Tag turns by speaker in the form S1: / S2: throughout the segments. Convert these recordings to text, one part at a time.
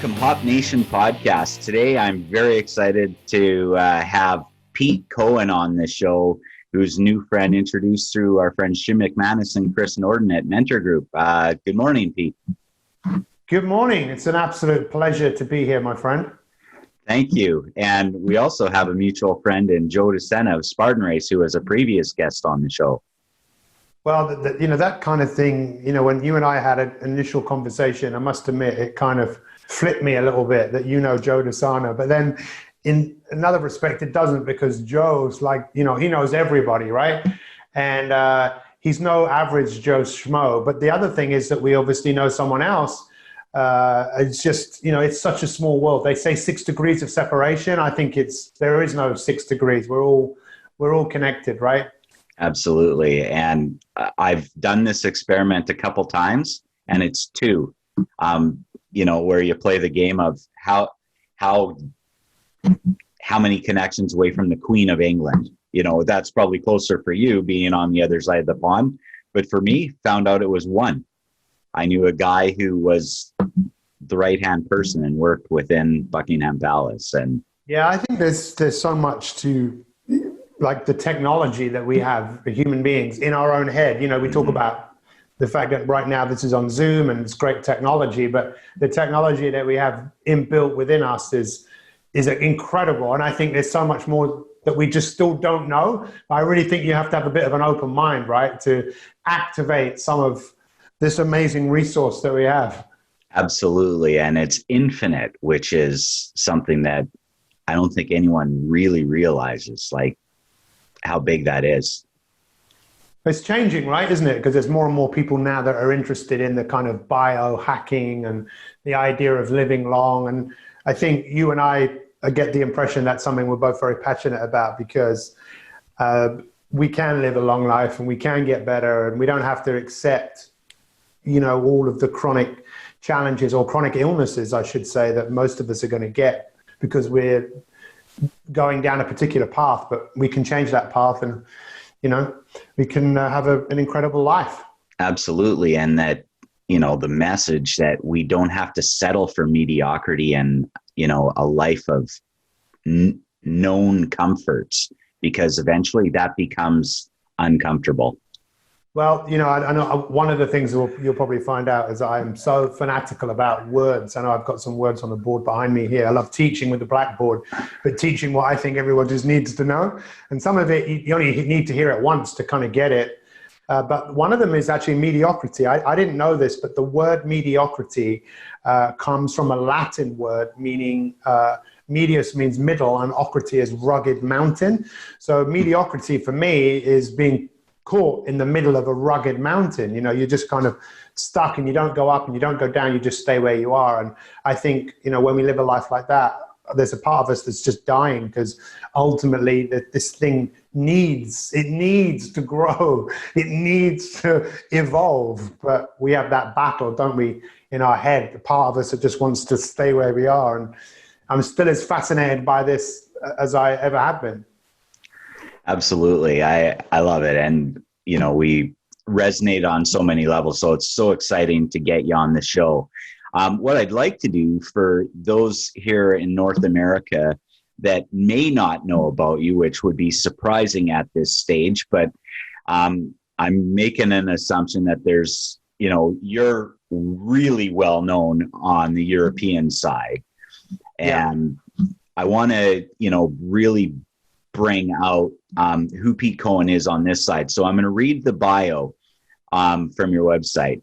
S1: Welcome, Hop Nation podcast. Today, I'm very excited to have Pete Cohen on the show, who's a new friend introduced through our friends Jim McManus and Chris Norton at Mentor Group. Good morning, Pete.
S2: Good morning. It's an absolute pleasure to be here, my friend.
S1: Thank you. And we also have a mutual friend in Joe DeSena of Spartan Race, who was a previous guest on the show.
S2: Well, that kind of thing, when you and I had an initial conversation, I must admit, it kind of flipped me a little bit that Joe DeSena. But then in another respect, it doesn't, because Joe's like, he knows everybody, right? And he's no average Joe Schmo. But the other thing is that we obviously know someone else. It's just, it's such a small world. They say 6 degrees of separation. I think there is no 6 degrees. We're all connected, right?
S1: Absolutely. And I've done this experiment a couple times, and it's 2, where you play the game of how many connections away from the Queen of England. That's probably closer for you being on the other side of the pond. But for me, found out it was 1. I knew a guy who was the right-hand person and worked within Buckingham Palace. And
S2: yeah, I think there's so much to, like, the technology that we have, the human beings, in our own head. We talk about the fact that right now this is on Zoom and it's great technology, but the technology that we have inbuilt within us is incredible. And I think there's so much more that we just still don't know. I really think you have to have a bit of an open mind, right, to activate some of this amazing resource that we have.
S1: Absolutely. And it's infinite, which is something that I don't think anyone really realizes, like, how big that is.
S2: It's changing, right, isn't it? Because there's more and more people now that are interested in the kind of biohacking and the idea of living long. And I think you and I get the impression that's something we're both very passionate about, because we can live a long life and we can get better, and we don't have to accept, all of the chronic challenges or chronic illnesses, I should say, that most of us are going to get because we're going down a particular path. But we can change that path, and we can have an incredible life.
S1: Absolutely. And that, the message that we don't have to settle for mediocrity and, a life of known comforts, because eventually that becomes uncomfortable.
S2: Well, I know one of the things you'll probably find out is I am so fanatical about words. I know I've got some words on the board behind me here. I love teaching with the blackboard, but teaching what I think everyone just needs to know. And some of it, you only need to hear it once to kind of get it. But one of them is actually mediocrity. I didn't know this, but the word mediocrity comes from a Latin word meaning medius means middle, and occurrity is rugged mountain. So mediocrity for me is being caught in the middle of a rugged mountain. You're just kind of stuck, and you don't go up and you don't go down, you just stay where you are. And I think, when we live a life like that, there's a part of us that's just dying, because ultimately this thing needs to grow. It needs to evolve. But we have that battle, don't we, in our head, the part of us that just wants to stay where we are. And I'm still as fascinated by this as I ever have been.
S1: Absolutely. I love it. And, we resonate on so many levels. So it's so exciting to get you on the show. What I'd like to do for those here in North America that may not know about you, which would be surprising at this stage, but I'm making an assumption that there's, you're really well known on the European side. And I want to, really bring out who Pete Cohen is on this side. So I'm going to read the bio from your website.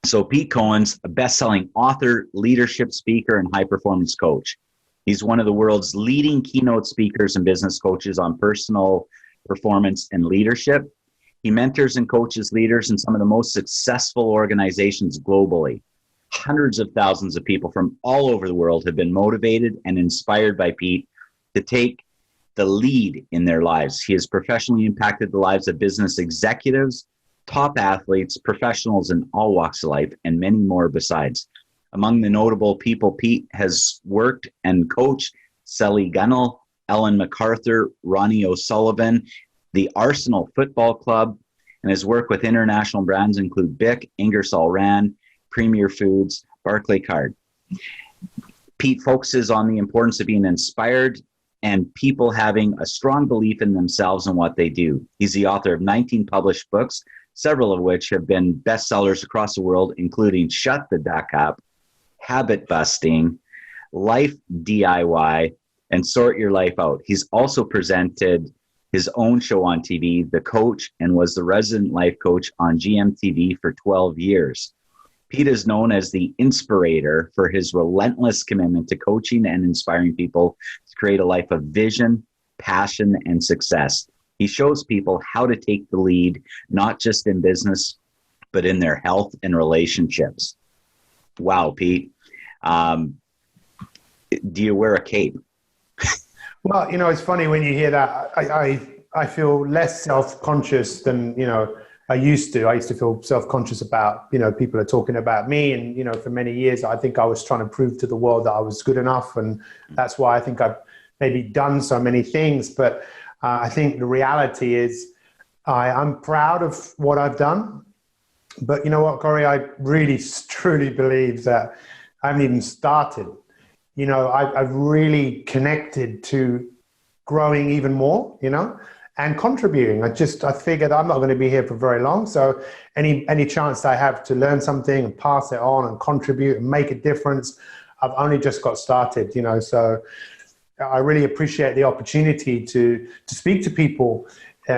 S1: So Pete Cohen's a best-selling author, leadership speaker, and high-performance coach. He's one of the world's leading keynote speakers and business coaches on personal performance and leadership. He mentors and coaches leaders in some of the most successful organizations globally. Hundreds of thousands of people from all over the world have been motivated and inspired by Pete to take the lead in their lives. He has professionally impacted the lives of business executives, top athletes, professionals in all walks of life, and many more besides. Among the notable people Pete has worked and coached: Sally Gunnel, Ellen MacArthur, Ronnie O'Sullivan, the Arsenal Football Club, and his work with international brands include Bic, Ingersoll Rand, Premier Foods, Barclaycard. Pete focuses on the importance of being inspired and people having a strong belief in themselves and what they do. He's the author of 19 published books, several of which have been bestsellers across the world, including Shut the Duck Up, Habit Busting, Life DIY, and Sort Your Life Out. He's also presented his own show on TV, The Coach, and was the resident life coach on GMTV for 12 years. Pete is known as the Inspirator for his relentless commitment to coaching and inspiring people to create a life of vision, passion, and success. He shows people how to take the lead, not just in business, but in their health and relationships. Wow, Pete. Do you wear a cape?
S2: Well, it's funny when you hear that. I feel less self-conscious than, I used to. I used to feel self-conscious about, people are talking about me. And, for many years, I think I was trying to prove to the world that I was good enough. And that's why I think I've maybe done so many things. But I think the reality is I'm proud of what I've done. But you know what, Corey, I really, truly believe that I haven't even started. I've really connected to growing even more, and contributing. I figured I'm not going to be here for very long. So any chance I have to learn something and pass it on and contribute and make a difference, I've only just got started, so I really appreciate the opportunity to speak to people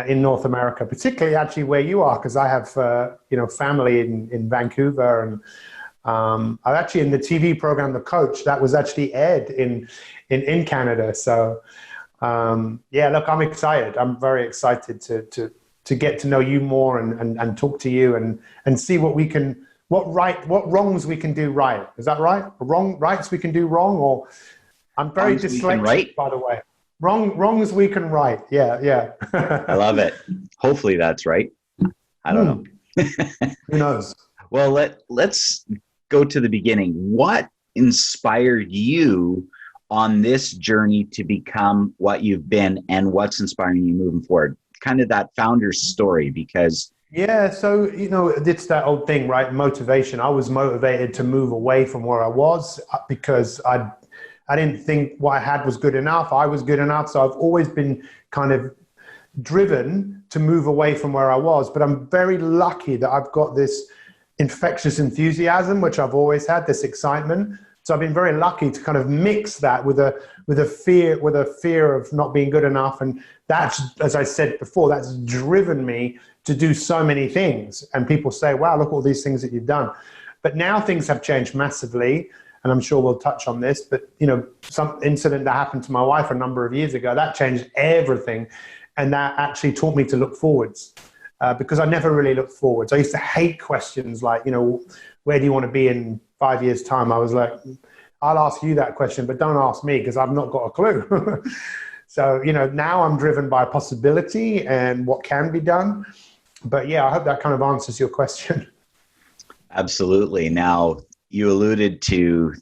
S2: in North America, particularly actually where you are, because I have, family in Vancouver, and I'm actually in the TV program, The Coach, that was actually aired in Canada. So, look, I'm excited. I'm very excited to get to know you more and talk to you and see what wrongs we can do right. Is that right? Rights we can do wrong, or I'm very dyslexic, by the way. Wrongs we can right. Yeah.
S1: I love it. Hopefully that's right. I don't know.
S2: Who knows?
S1: Well, let's go to the beginning. What inspired you on this journey to become what you've been, and what's inspiring you moving forward? Kind of that founder's story, because...
S2: Yeah, so, it's that old thing, right? Motivation. I was motivated to move away from where I was because I didn't think what I had was good enough. I was good enough. So I've always been kind of driven to move away from where I was. But I'm very lucky that I've got this infectious enthusiasm, which I've always had, this excitement. So I've been very lucky to kind of mix that with a fear of not being good enough. And that's, as I said before, that's driven me to do so many things. And people say, wow, look at all these things that you've done. But now things have changed massively. And I'm sure we'll touch on this, but some incident that happened to my wife a number of years ago, that changed everything. And that actually taught me to look forwards, because I never really looked forwards. I used to hate questions like, where do you want to be in 5 years' time? I was like, I'll ask you that question, but don't ask me because I've not got a clue. So, now I'm driven by possibility and what can be done. But yeah, I hope that kind of answers your question. Absolutely.
S1: Now, you alluded to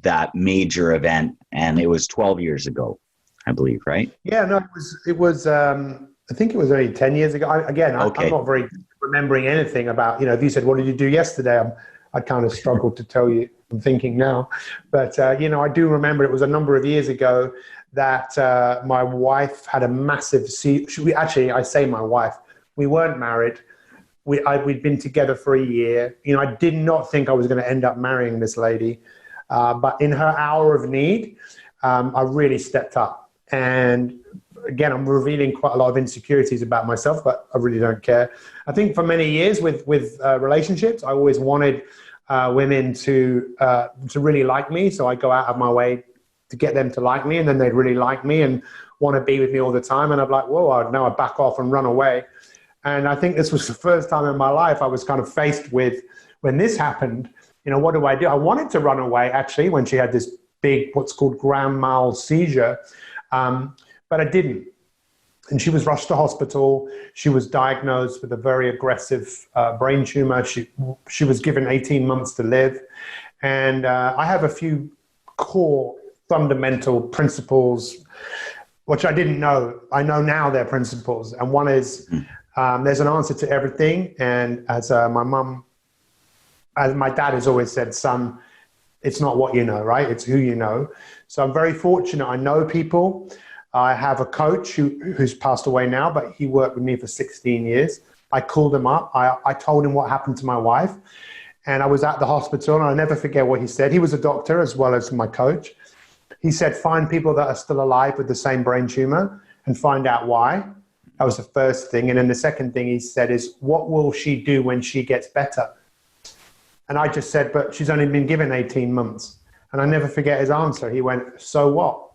S1: that major event, and it was 12 years ago, I believe, right?
S2: Yeah, no, it was. I think it was only 10 years ago. I'm not very remembering anything about. If you said, "What did you do yesterday?" I kind of struggled to tell you. I'm thinking now, but I do remember it was a number of years ago that my wife had a massive. I say my wife. We weren't married. We'd been together for a year. I did not think I was going to end up marrying this lady. But in her hour of need, I really stepped up. And again, I'm revealing quite a lot of insecurities about myself, but I really don't care. I think for many years with relationships, I always wanted women to really like me. So I go out of my way to get them to like me, and then they'd really like me and want to be with me all the time. And I'm like, whoa, now I back off and run away. And I think this was the first time in my life I was kind of faced with, when this happened, what do I do? I wanted to run away, actually, when she had this big, what's called grand mal seizure, but I didn't. And she was rushed to hospital. She was diagnosed with a very aggressive brain tumor. She was given 18 months to live. And I have a few core fundamental principles, which I didn't know. I know now they're principles. And one is, there's an answer to everything. And as my dad has always said, son, It's not what you know, right? It's who you know. So I'm very fortunate. I know people. I have a coach who's passed away now, but he worked with me for 16 years. I called him up. I told him what happened to my wife. And I was at the hospital, and I'll never forget what he said. He was a doctor as well as my coach. He said, find people that are still alive with the same brain tumor and find out why. That was the first thing. And then the second thing he said is, what will she do when she gets better? And I just said, but she's only been given 18 months. And I never forget his answer. He went, so what?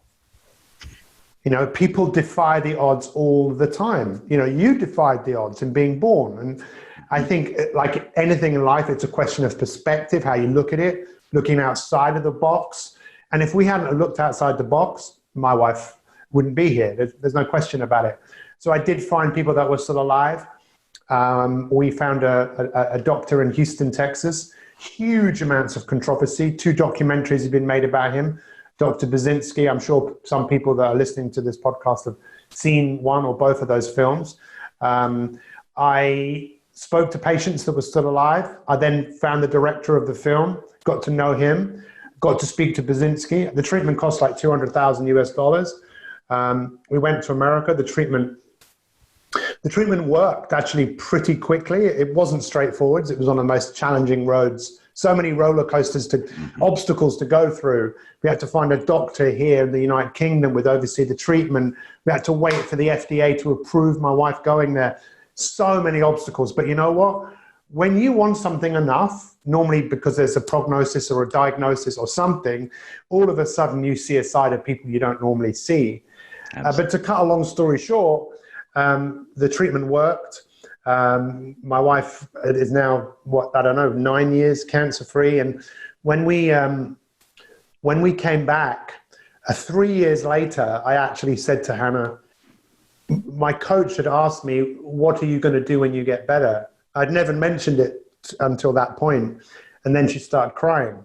S2: You know, people defy the odds all the time. You know, you defied the odds in being born. And I think, like anything in life, it's a question of perspective, how you look at it, looking outside of the box. And if we hadn't looked outside the box, my wife wouldn't be here. There's no question about it. So I did find people that were still alive. We found a doctor in Houston, Texas. Huge amounts of controversy. 2 documentaries have been made about him. Dr. Basinski, I'm sure some people that are listening to this podcast have seen one or both of those films. I spoke to patients that were still alive. I then found the director of the film, got to know him, got to speak to Basinski. The treatment cost like $200,000 US. We went to America. The treatment worked actually pretty quickly. It wasn't straightforward. It was on the most challenging roads. So many roller coasters obstacles to go through. We had to find a doctor here in the United Kingdom would oversee the treatment. We had to wait for the FDA to approve my wife going there. So many obstacles. But you know what? When you want something enough, normally because there's a prognosis or a diagnosis or something, all of a sudden you see a side of people you don't normally see. But to cut a long story short, the treatment worked. My wife is now, 9 years cancer-free. And when we came back, 3 years later, I actually said to Hannah, my coach had asked me, what are you going to do when you get better? I'd never mentioned it until that point. And then she started crying.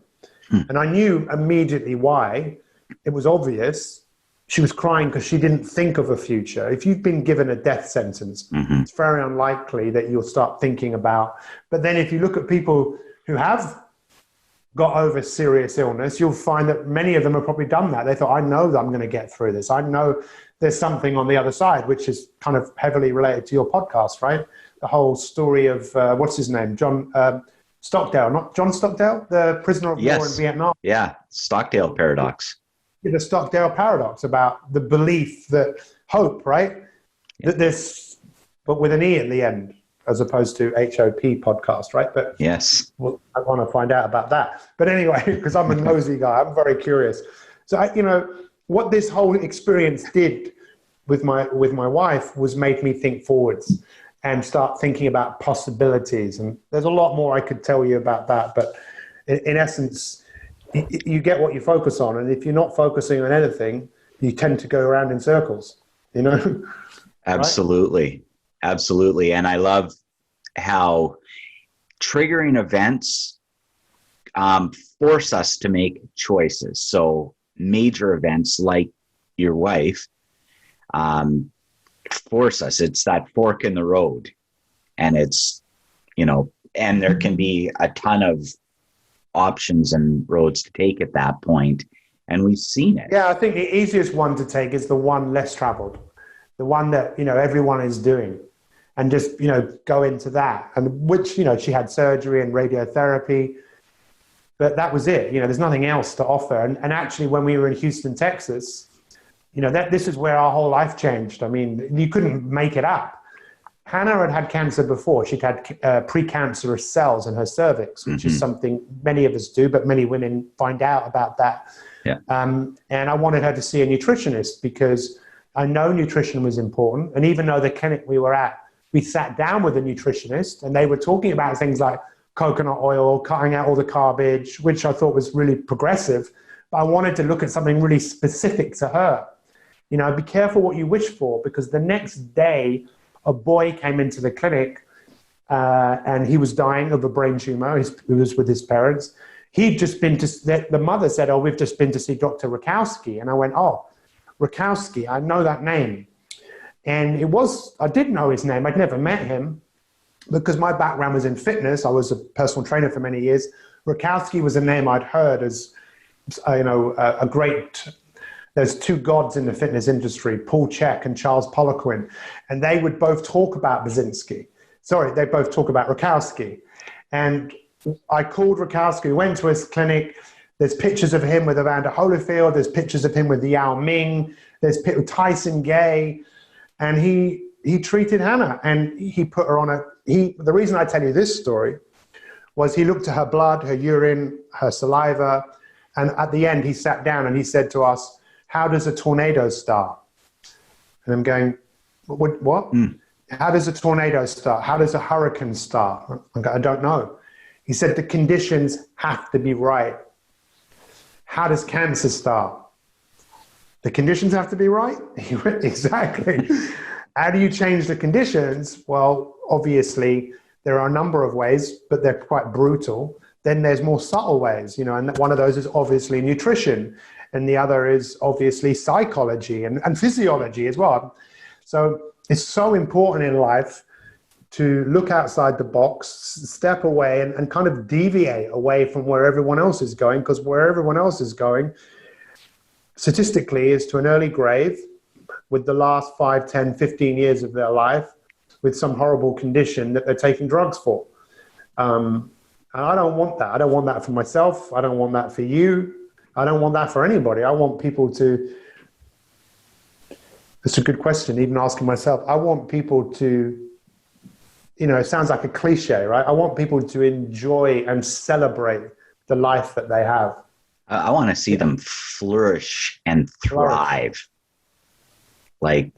S2: And I knew immediately why. It was obvious. She was crying because she didn't think of a future. If you've been given a death sentence, it's very unlikely that you'll start thinking about. But then if you look at people who have got over serious illness, you'll find that many of them have probably done that. They thought, I know that I'm going to get through this. I know there's something on the other side, which is kind of heavily related to your podcast, right? The whole story of, what's his name? John Stockdale, not John Stockdale, the prisoner of war in Vietnam.
S1: Yeah, Stockdale Paradox.
S2: The Stockdale Paradox, about the belief that hope, right? That this, but with an E at the end, as opposed to HOP podcast, right? But
S1: yes,
S2: I want to find out about that. But anyway, because I'm a nosy guy, I'm very curious. So, what this whole experience did with my wife was make me think forwards and start thinking about possibilities. And there's a lot more I could tell you about that. But in essence, you get what you focus on. And if you're not focusing on anything, you tend to go around in circles,
S1: Absolutely.
S2: Right?
S1: Absolutely. And I love how triggering events force us to make choices. So major events like your wife force us. It's that fork in the road. And it's, and there can be a ton of options and roads to take at that point. And we've seen it.
S2: Yeah, I think the easiest one to take is the one less traveled, the one that, everyone is doing. And just, go into that. And which, she had surgery and radiotherapy. But that was it. There's nothing else to offer. And actually, when we were in Houston, Texas, this is where our whole life changed. I mean, you couldn't make it up. Hannah had cancer before. She'd had precancerous cells in her cervix, which is something many of us do, but many women find out about that.
S1: Yeah.
S2: And I wanted her to see a nutritionist because I know nutrition was important. And even though the clinic we were at, we sat down with a nutritionist and they were talking about things like coconut oil, cutting out all the garbage, which I thought was really progressive. But I wanted to look at something really specific to her. Be careful what you wish for, because the next day a boy came into the clinic and he was dying of a brain tumor. He was with his parents. He'd just been to, the mother said, oh, we've just been to see Dr. Rakowski. And I went, oh, Rakowski, I know that name. And I did know his name. I'd never met him because my background was in fitness. I was a personal trainer for many years. Rakowski was a name I'd heard as, a great. There's two gods in the fitness industry, Paul Chek and Charles Poliquin, and they would both talk about Brzezinski. Sorry, they both talk about Rakowski. And I called Rakowski, went to his clinic. There's pictures of him with Evander Holyfield. There's pictures of him with Yao Ming. There's Tyson Gay. And he treated Hannah, and he put her on the reason I tell you this story was he looked at her blood, her urine, her saliva, and at the end he sat down and he said to us, "How does a tornado start?" And I'm going, what? How does a tornado start? How does a hurricane start? I don't know. He said the conditions have to be right. How does cancer start? The conditions have to be right? Exactly. How do you change the conditions? Well, obviously, there are a number of ways, but they're quite brutal. Then there's more subtle ways, and one of those is obviously nutrition. And the other is obviously psychology and physiology as well. So it's so important in life to look outside the box, step away and kind of deviate away from where everyone else is going, because where everyone else is going, statistically, is to an early grave with the last 5, 10, 15 years of their life with some horrible condition that they're taking drugs for. And I don't want that. I don't want that for myself. I don't want that for you. I don't want that for anybody. I want people to, it's a good question, even asking myself, I want people to, it sounds like a cliche, right? I want people to enjoy and celebrate the life that they have.
S1: I want to see them flourish and thrive. Like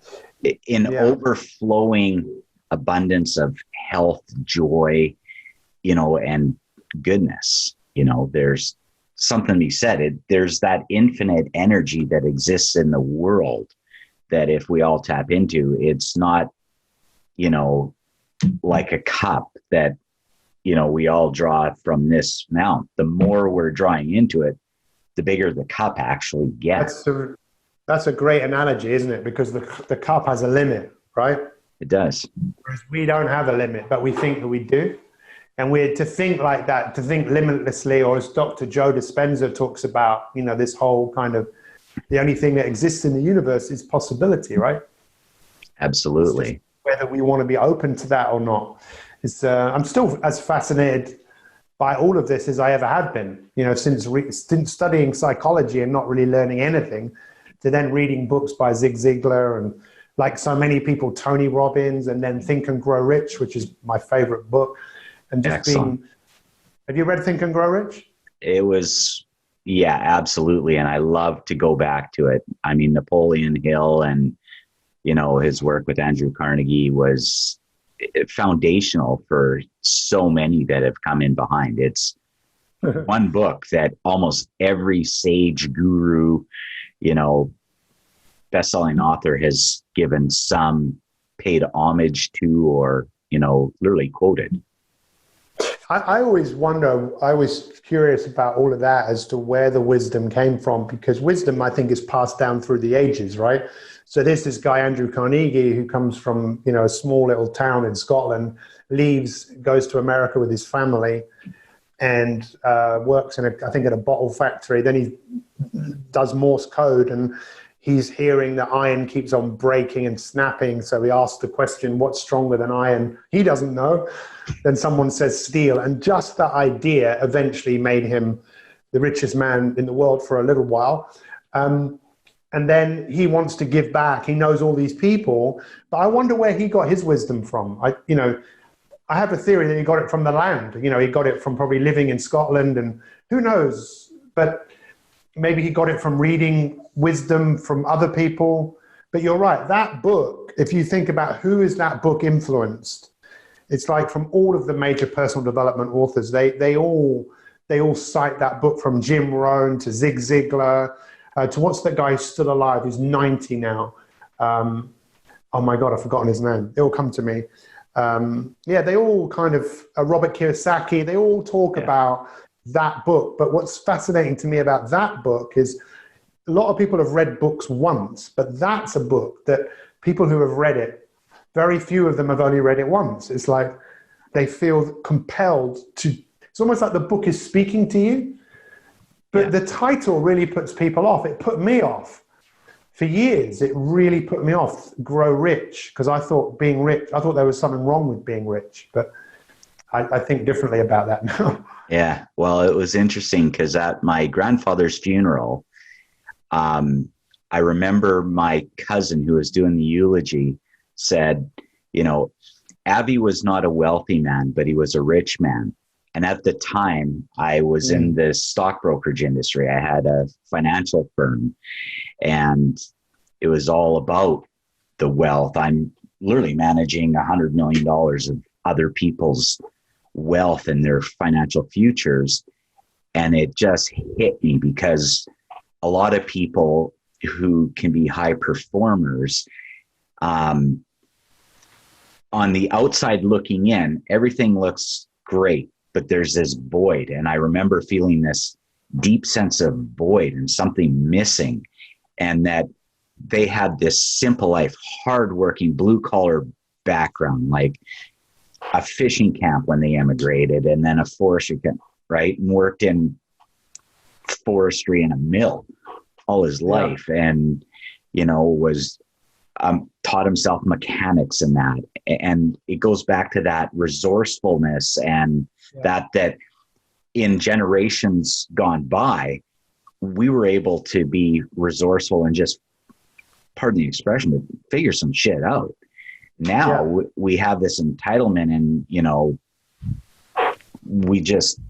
S1: in overflowing abundance of health, joy, and goodness. There's something to be said. There's that infinite energy that exists in the world that if we all tap into, it's not, like a cup that, we all draw from this amount. The more we're drawing into it, the bigger the cup actually gets.
S2: That's a great analogy, isn't it? Because the cup has a limit, right?
S1: It does.
S2: Whereas we don't have a limit, but we think that we do. And we're to think like that, to think limitlessly, or as Dr. Joe Dispenza talks about, this whole kind of, the only thing that exists in the universe is possibility, right?
S1: Absolutely.
S2: Whether we want to be open to that or not. I'm still as fascinated by all of this as I ever have been, since studying psychology and not really learning anything, to then reading books by Zig Ziglar and, like so many people, Tony Robbins, and then Think and Grow Rich, which is my favorite book. And just
S1: Excellent.
S2: Have you read Think and Grow Rich?
S1: It was, yeah, absolutely. And I love to go back to it. I mean, Napoleon Hill and, his work with Andrew Carnegie was foundational for so many that have come in behind. It's one book that almost every sage guru, best-selling author has given some paid homage to or, literally quoted.
S2: I always wonder, I was curious about all of that as to where the wisdom came from, because wisdom, I think, is passed down through the ages, right? So there's this guy, Andrew Carnegie, who comes from, a small little town in Scotland, goes to America with his family and works in at a bottle factory. Then he does Morse code and he's hearing the iron keeps on breaking and snapping. So he asks the question, what's stronger than iron? He doesn't know. Then someone says steel. And just that idea eventually made him the richest man in the world for a little while. And then he wants to give back. He knows all these people, but I wonder where he got his wisdom from. I have a theory that he got it from the land. He got it from probably living in Scotland, and who knows, but maybe he got it from reading wisdom from other people. But you're right, that book, if you think about who is that book influenced, it's like from all of the major personal development authors, they all cite that book, from Jim Rohn to Zig Ziglar, to what's that guy who's still alive, who's 90 now. Oh my God, I've forgotten his name. It'll come to me. They all kind of, Robert Kiyosaki, they all talk about that book. But what's fascinating to me about that book is a lot of people have read books once, but that's a book that people who have read it, very few of them have only read it once. It's like they feel compelled to it's almost like the book is speaking to you. But the title really puts people off. It put me off. For years, it really put me off, Grow Rich, because I thought there was something wrong with being rich. But I think differently about that now.
S1: Yeah. Well, it was interesting because at my grandfather's funeral, I remember my cousin who was doing the eulogy said, Avi was not a wealthy man, but he was a rich man. And at the time, I was in the stock brokerage industry. I had a financial firm, and it was all about the wealth. I'm literally managing $100 million of other people's wealth and their financial futures. And it just hit me because a lot of people who can be high performers, on the outside looking in, everything looks great, but there's this void. And I remember feeling this deep sense of void and something missing, and that they had this simple life, hardworking, blue collar background, like a fishing camp when they emigrated, and then a forestry camp, right? And worked in forestry in a mill all his life. And, was taught himself mechanics and that. And it goes back to that resourcefulness and that in generations gone by, we were able to be resourceful and just, pardon the expression, but figure some shit out. Now we have this entitlement, and, we just,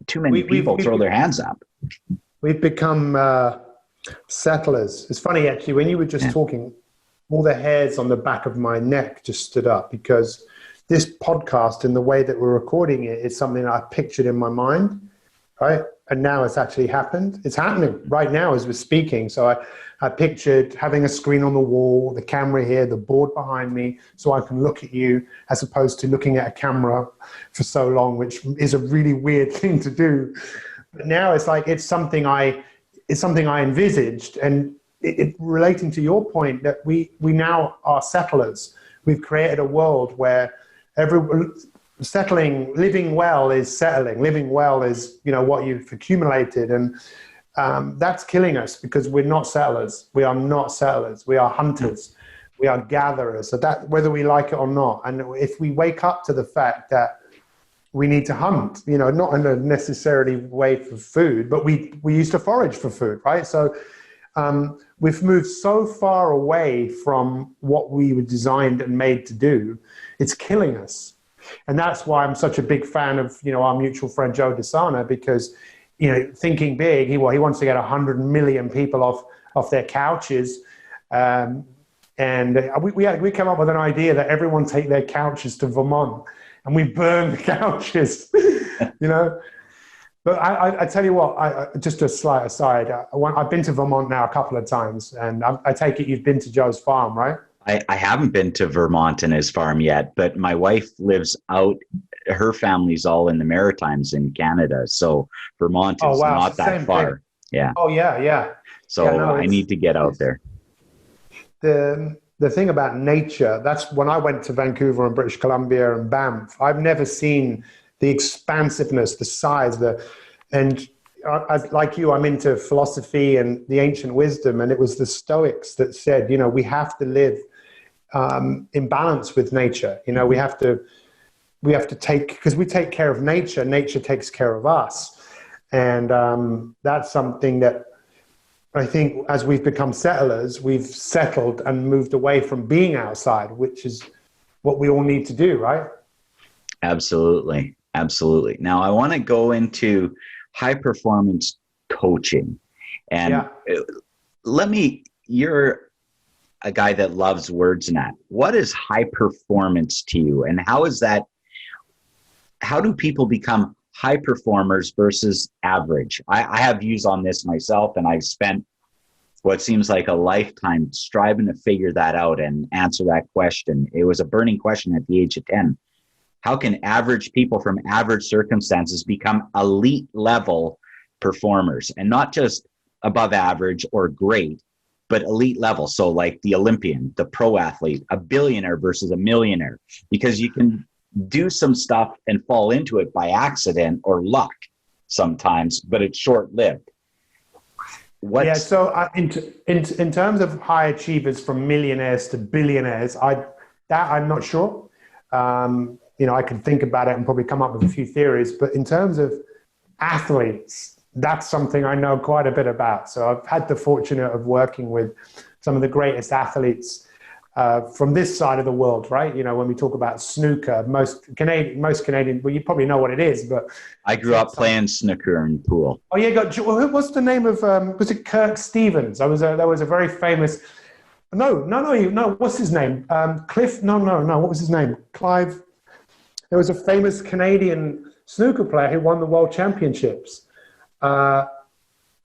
S1: too many people throw their hands up.
S2: We've become settlers. It's funny, actually, when you were just talking, all the hairs on the back of my neck just stood up, because this podcast and the way that we're recording it is something I pictured in my mind, right? And now it's actually happened. It's happening right now as we're speaking. So I pictured having a screen on the wall, the camera here, the board behind me, so I can look at you, as opposed to looking at a camera for so long, which is a really weird thing to do. But now it's like, it's something I envisaged, and it relating to your point that we now are settlers. We've created a world where living well is settling. Living well is, what you've accumulated. And that's killing us, because we're not settlers. We are not settlers. We are hunters. We are gatherers. So that, whether we like it or not. And if we wake up to the fact that we need to hunt, not in a necessarily way for food, but we used to forage for food, right? So we've moved so far away from what we were designed and made to do. It's killing us. And that's why I'm such a big fan of, our mutual friend, Joe DeSana, because, thinking big, he wants to get 100 million people off their couches. And we came up with an idea that everyone take their couches to Vermont, and we burn the couches, But I tell you what, just a slight aside, I've been to Vermont now a couple of times, and I take it you've been to Joe's farm, right?
S1: I haven't been to Vermont and his farm yet, but my wife lives out, her family's all in the Maritimes in Canada. So Vermont is not that far. Thing. Yeah.
S2: Oh, yeah.
S1: So I need to get out there.
S2: The thing about nature, that's when I went to Vancouver and British Columbia and Banff, I've never seen the expansiveness, the size, and like you, I'm into philosophy and the ancient wisdom, and it was the Stoics that said, we have to live in balance with nature. We have to take, because we take care of nature, nature takes care of us. And that's something that I think as we've become settlers, we've settled and moved away from being outside, which is what we all need to do, right?
S1: Absolutely. Now I want to go into high performance coaching. And you're a guy that loves words and that. What is high performance to you? And how do people become high performers versus average? I have views on this myself, and I've spent what seems like a lifetime striving to figure that out and answer that question. It was a burning question at the age of 10. How can average people from average circumstances become elite level performers, and not just above average or great, but elite level? So like the Olympian, the pro athlete, a billionaire versus a millionaire, because you can do some stuff and fall into it by accident or luck sometimes, but it's short-lived.
S2: So in terms of high achievers from millionaires to billionaires, I'm not sure. I can think about it and probably come up with a few theories, but in terms of athletes, that's something I know quite a bit about. So I've had the fortune of working with some of the greatest athletes from this side of the world, right? When we talk about snooker, most Canadian, well, you probably know what it is, but
S1: I grew up playing snooker and pool.
S2: Oh yeah, what's the name of? Was it Kirk Stevens? There was a very famous. No. What's his name? Cliff? No. What was his name? Clive. There was a famous Canadian snooker player who won the world championships. Oh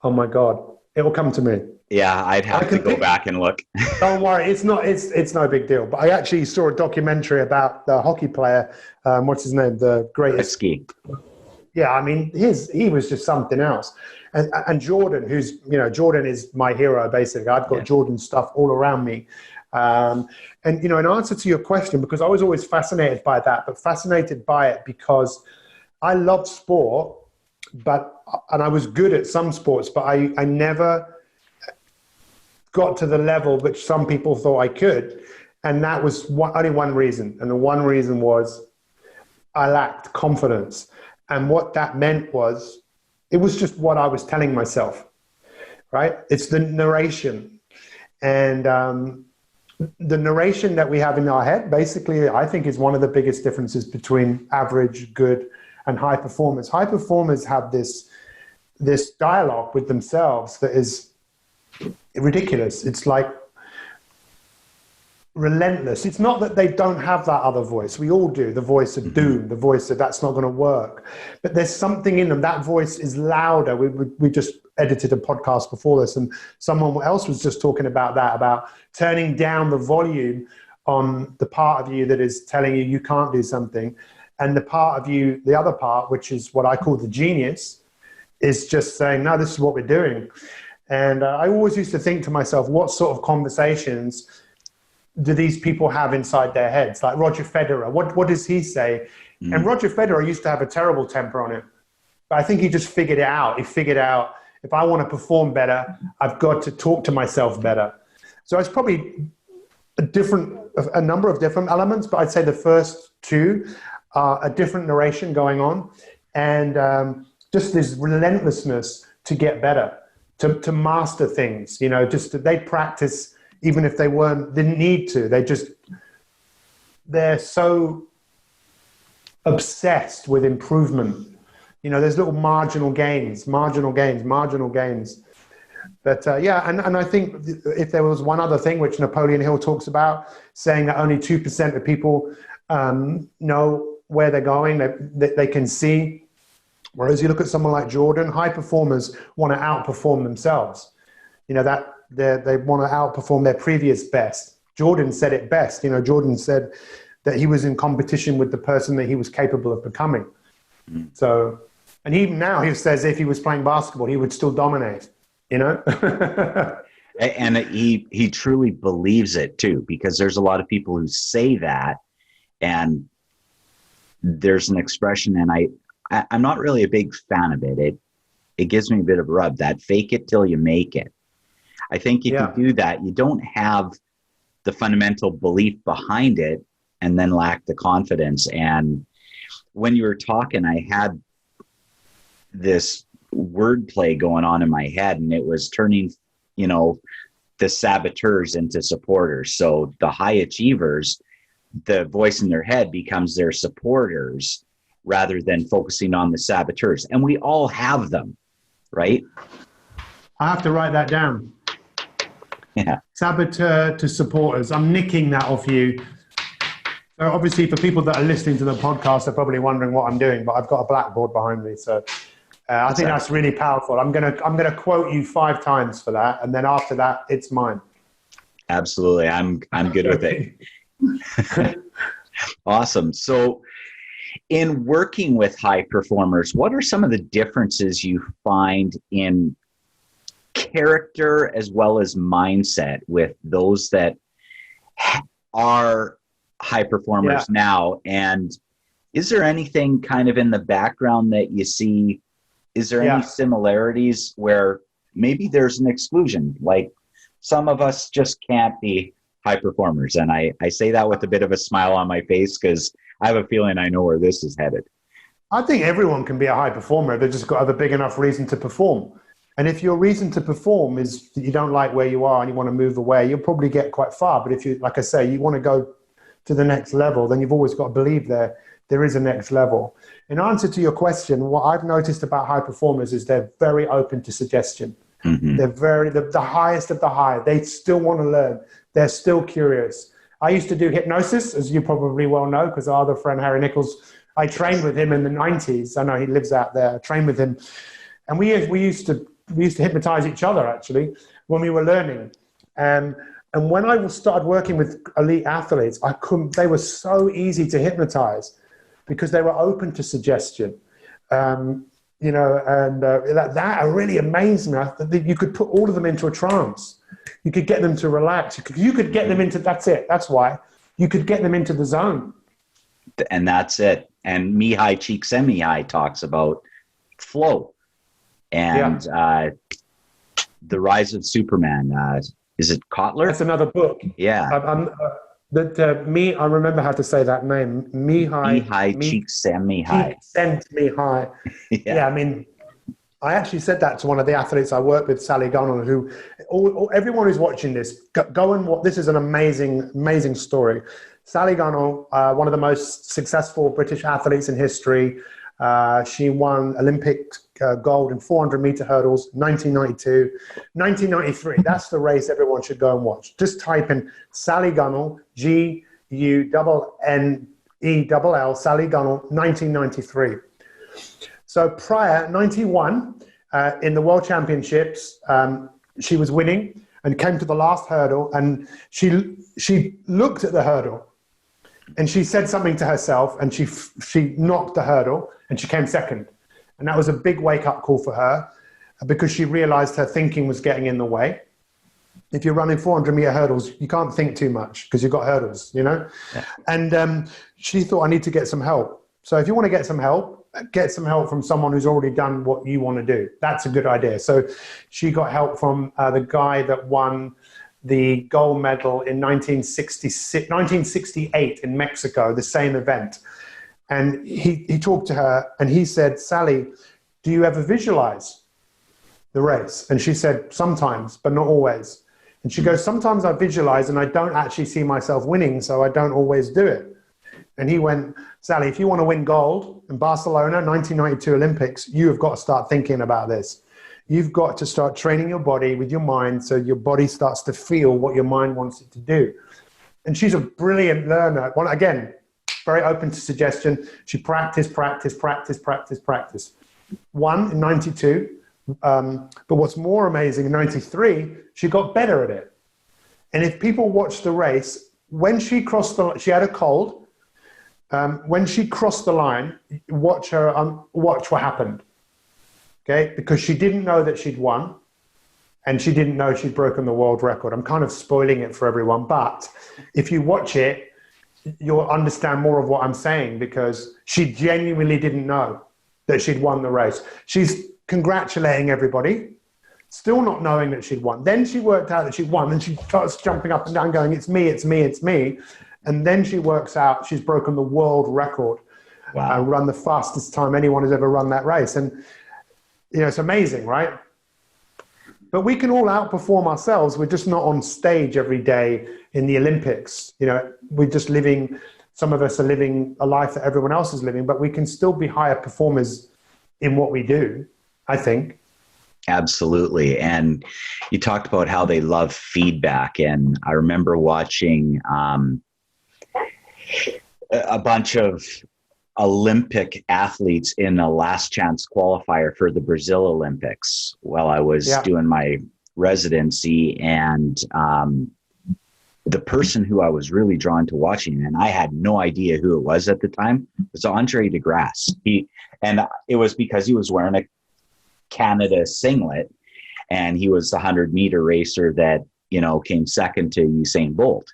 S2: my God, it will come to me.
S1: Yeah, I'd have to go back and look.
S2: Don't worry, it's no big deal. But I actually saw a documentary about the hockey player. What's his name? The greatest.
S1: Rakowski.
S2: Yeah, I mean, he was just something else. And Jordan, Jordan is my hero, basically. I've got Jordan stuff all around me. And in answer to your question, because I was always fascinated by that, but fascinated by it because I loved sport, and I was good at some sports, but I never got to the level which some people thought I could. And that was only one reason. And the one reason was I lacked confidence. And what that meant was, it was just what I was telling myself, right? It's the narration. And the narration that we have in our head, basically, I think is one of the biggest differences between average, good, and high performers. High performers have this dialogue with themselves that is ridiculous. It's like relentless. It's not that they don't have that other voice. We all do. The voice of doom, the voice of that's not going to work. But there's something in them. That voice is louder. We just edited a podcast before this, and someone else was just talking about that, about turning down the volume on the part of you that is telling you can't do something. And the part of you, the other part, which is what I call the genius, is just saying, no, this is what we're doing. And I always used to think to myself, what sort of conversations do these people have inside their heads? Like Roger Federer, what does he say? And Roger Federer used to have a terrible temper on him, but I think he just figured it out. He figured out, if I want to perform better, I've got to talk to myself better. So it's probably a number of different elements, but I'd say the first two are a different narration going on, and just this relentlessness to get better, to master things. They practice even if they didn't need to. They're so obsessed with improvement. There's little marginal gains. But and I think if there was one other thing which Napoleon Hill talks about, saying that only 2% of people know where they're going, they can see. Whereas you look at someone like Jordan, high performers want to outperform themselves. That they want to outperform their previous best. Jordan said it best. Jordan said that he was in competition with the person that he was capable of becoming. So, and even now he says if he was playing basketball, he would still dominate.
S1: And he truly believes it too, because there's a lot of people who say that, and there's an expression, and I'm not really a big fan of it. It gives me a bit of a rub, that fake it till you make it. I think if you do that, you don't have the fundamental belief behind it, and then lack the confidence. And when you were talking, I had this wordplay going on in my head, and it was turning, the saboteurs into supporters. So the high achievers, the voice in their head becomes their supporters rather than focusing on the saboteurs. And we all have them, right?
S2: I have to write that down.
S1: Yeah.
S2: Saboteur to supporters. I'm nicking that off you. So obviously for people that are listening to the podcast, they're probably wondering what I'm doing, but I've got a blackboard behind me. So I think that's really powerful. I'm gonna quote you 5 times for that, and then after that, it's mine.
S1: Absolutely, I'm good with it. Awesome. So, in working with high performers, what are some of the differences you find in character as well as mindset with those that are high performers now, and Is there anything kind of in the background that you see? Is there any similarities where maybe there's an exclusion? Like some of us just can't be high performers. And I say that with a bit of a smile on my face because I have a feeling I know where this is headed.
S2: I think everyone can be a high performer. They've just got to have a big enough reason to perform. And if your reason to perform is that you don't like where you are and you want to move away, you'll probably get quite far. But if you, like I say, you want to go to the next level, then you've always got to believe there is a next level. In answer to your question, what I've noticed about high performers is they're very open to suggestion. Mm-hmm. They're the highest of the high. They still want to learn. They're still curious. I used to do hypnosis, as you probably well know, because our other friend, Harry Nichols, I trained with him in the 90s. I know he lives out there. I trained with him. And we used to hypnotize each other, actually, when we were learning. And when I started working with elite athletes, they were so easy to hypnotize because they were open to suggestion. That really amazed me. You could put all of them into a trance. You could get them to relax. You could get them into, that's it. That's why. You could get them into the zone.
S1: And that's it. And Mihaly Csikszentmihalyi talks about flow and the rise of Superman. Is it Kotler?
S2: That's another book.
S1: Yeah.
S2: I remember how to say that name.
S1: Mihaly Csikszentmihalyi.
S2: Csikszentmihalyi. Yeah, I mean, I actually said that to one of the athletes I work with, Sally Gunnel, who, everyone who's watching this, go and watch. This is an amazing, amazing story. Sally Gunnel, one of the most successful British athletes in history. She won Olympic gold in 400-meter hurdles, 1992. 1993, that's the race everyone should go and watch. Just type in Sally Gunnel, Gunnell, Sally Gunnel, 1993. So prior, 91, in the World Championships, she was winning and came to the last hurdle, and she looked at the hurdle and she said something to herself, and she knocked the hurdle and she came second. And that was a big wake-up call for her because she realized her thinking was getting in the way. If you're running 400-meter hurdles, you can't think too much because you've got hurdles, you know? Yeah. And she thought, I need to get some help. So if you want to get some help from someone who's already done what you want to do. That's a good idea. So she got help from the guy that won the gold medal in 1968 in Mexico, the same event. And he talked to her and he said, Sally, do you ever visualize the race? And she said, sometimes, but not always. And she goes, sometimes I visualize and I don't actually see myself winning, so I don't always do it. And he went, Sally, if you want to win gold in Barcelona, 1992 Olympics, you have got to start thinking about this. You've got to start training your body with your mind so your body starts to feel what your mind wants it to do. And she's a brilliant learner. Well, again, very open to suggestion. She practiced. Won in 92. But what's more amazing, in 93, she got better at it. And if people watch the race, when she crossed she had a cold. When she crossed the line, watch what happened. Okay, because she didn't know that she'd won, and she didn't know she'd broken the world record. I'm kind of spoiling it for everyone, but if you watch it, you'll understand more of what I'm saying, because she genuinely didn't know that she'd won the race. She's congratulating everybody, still not knowing that she'd won. Then she worked out that she'd won, and she starts jumping up and down going, it's me, it's me, it's me. And then she works out she's broken the world record. Wow. Run the fastest time anyone has ever run that race. And it's amazing, right? But we can all outperform ourselves. We're just not on stage every day in the Olympics. We're just some of us are living a life that everyone else is living, but we can still be higher performers in what we do, I think.
S1: Absolutely. And you talked about how they love feedback. And I remember watching a bunch of Olympic athletes in a last chance qualifier for the Brazil Olympics while I was doing my residency. And the person who I was really drawn to watching, and I had no idea who it was at the time, was Andre DeGrasse. And it was because he was wearing a Canada singlet, and he was the 100-meter racer that, came second to Usain Bolt